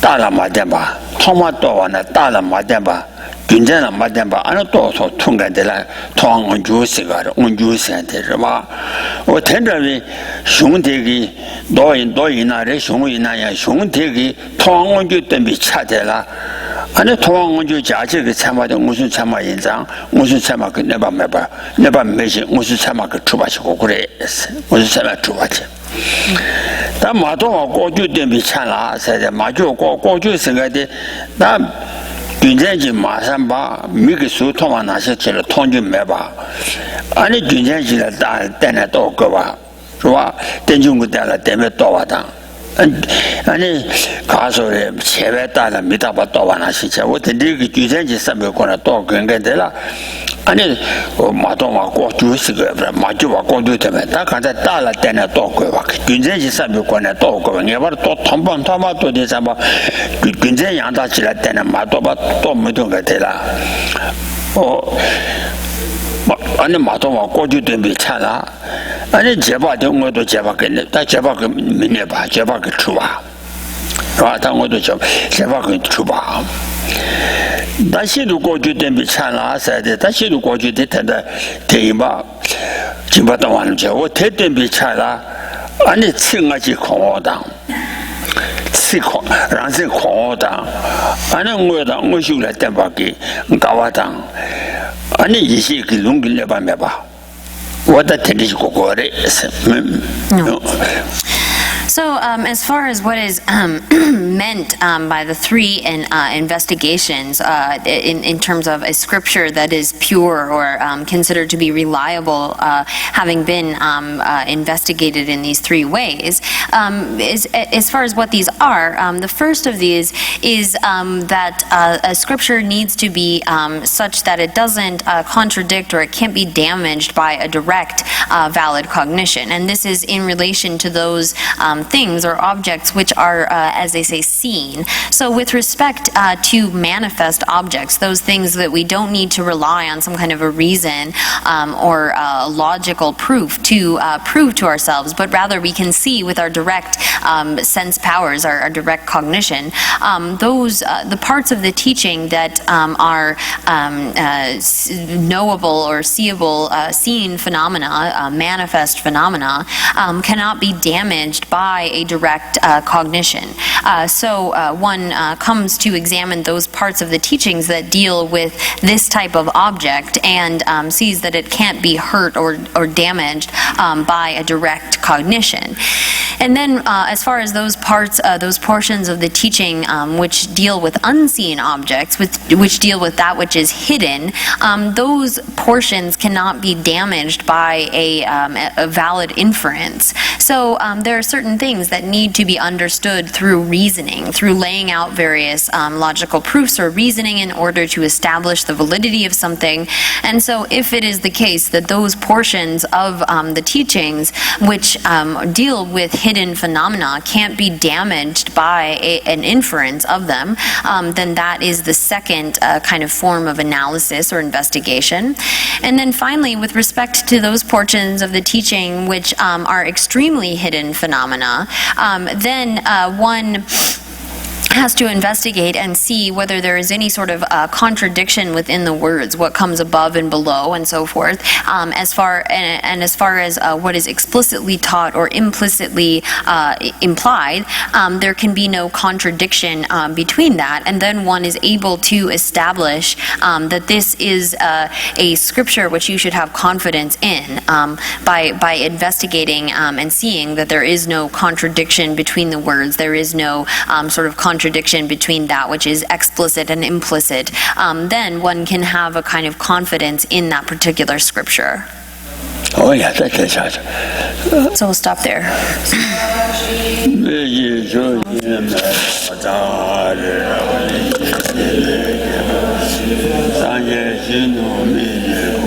따라 맞대봐 통마도와나 따라 맞대봐 균전나 맞대봐 아니 또서 통간들라 통항운주스가 운주센터봐 어 텐더비 흉대기 노인나래 흉이나야 흉대기 통항운주 때문에 차대라 아니 통항운주 자체가 참아도 무슨 참아 인상 무슨 참아 그 내가 매시 무슨 참아 그 주바시고 그래 무슨 참아 주바지 다 마도 고주 때문에 참라 세대 마주 고주 생각에 나 균전지 마산 봐 미그 수통만 나셔처럼 통좀 매봐 아니 균전지를 다 때내 또 거봐 좋아 땡중고 때라 때문에 또 와다 아니 가서래 세배 따라 미다바 또 와나 시체 어떻게 그 균전지 삼백거나 또 그런게들라 아니 마도마 고주스가 마주와 고주 때문에 다 간다 따라 때내 또 거봐 균전지 삼백거나 또 거봐 내가 또 통번 토마토 되자 뭐 균전 양다 지라 때는 마도바 또 못던 거 되라 아니 마도마 고주 때문에 차라 아니 제바 정도도 제바겠네 다 제바 그 미네바 제바 그 추바 아 당고도 제바 그 추바 다시도 고주 때문에 차라 사대 다시도 고주 때다 대이마 지바도 완전 저 때문에 차라 아니 칭하지 공호당 치고 란세 공호당 아니 뭐다 뭐시울라 때밖에 가와당 아니 이시 그 롱길래 봐봐 what So, as far as what is meant by the three investigations in terms of a scripture that is pure or considered to be reliable, having been investigated in these three ways, as far as what these are, the first of these is that a scripture needs to be such that it doesn't contradict or it can't be damaged by a direct valid cognition. And this is in relation to those things or objects which are, as they say, seen. So with respect to manifest objects, those things that we don't need to rely on some kind of a reason or logical proof to prove to ourselves, but rather we can see with our direct sense powers, our direct cognition, the parts of the teaching that are knowable or seeable, seen phenomena, manifest phenomena, cannot be damaged by a direct cognition. So one comes to examine those parts of the teachings that deal with this type of object and sees that it can't be hurt or damaged by a direct cognition. And then as far as those parts, those portions of the teaching which deal with unseen objects, which deal with that which is hidden, those portions cannot be damaged by a valid inference. So there are certain things that need to be understood through reasoning, through laying out various logical proofs or reasoning in order to establish the validity of something. And so if it is the case that those portions of the teachings which deal with hidden phenomena can't be damaged by an inference of them, then that is the second kind of form of analysis or investigation. And then finally, with respect to those portions of the teaching which are extremely hidden phenomena, then one has to investigate and see whether there is any sort of contradiction within the words, what comes above and below and so forth, as far as what is explicitly taught or implicitly implied, there can be no contradiction between that, and then one is able to establish that this is a scripture which you should have confidence in by investigating and seeing that there is no contradiction between the words, there is no sort of contradiction between that which is explicit and implicit, then one can have a kind of confidence in that particular scripture. Oh yeah, that's So we'll stop there. 三界心中明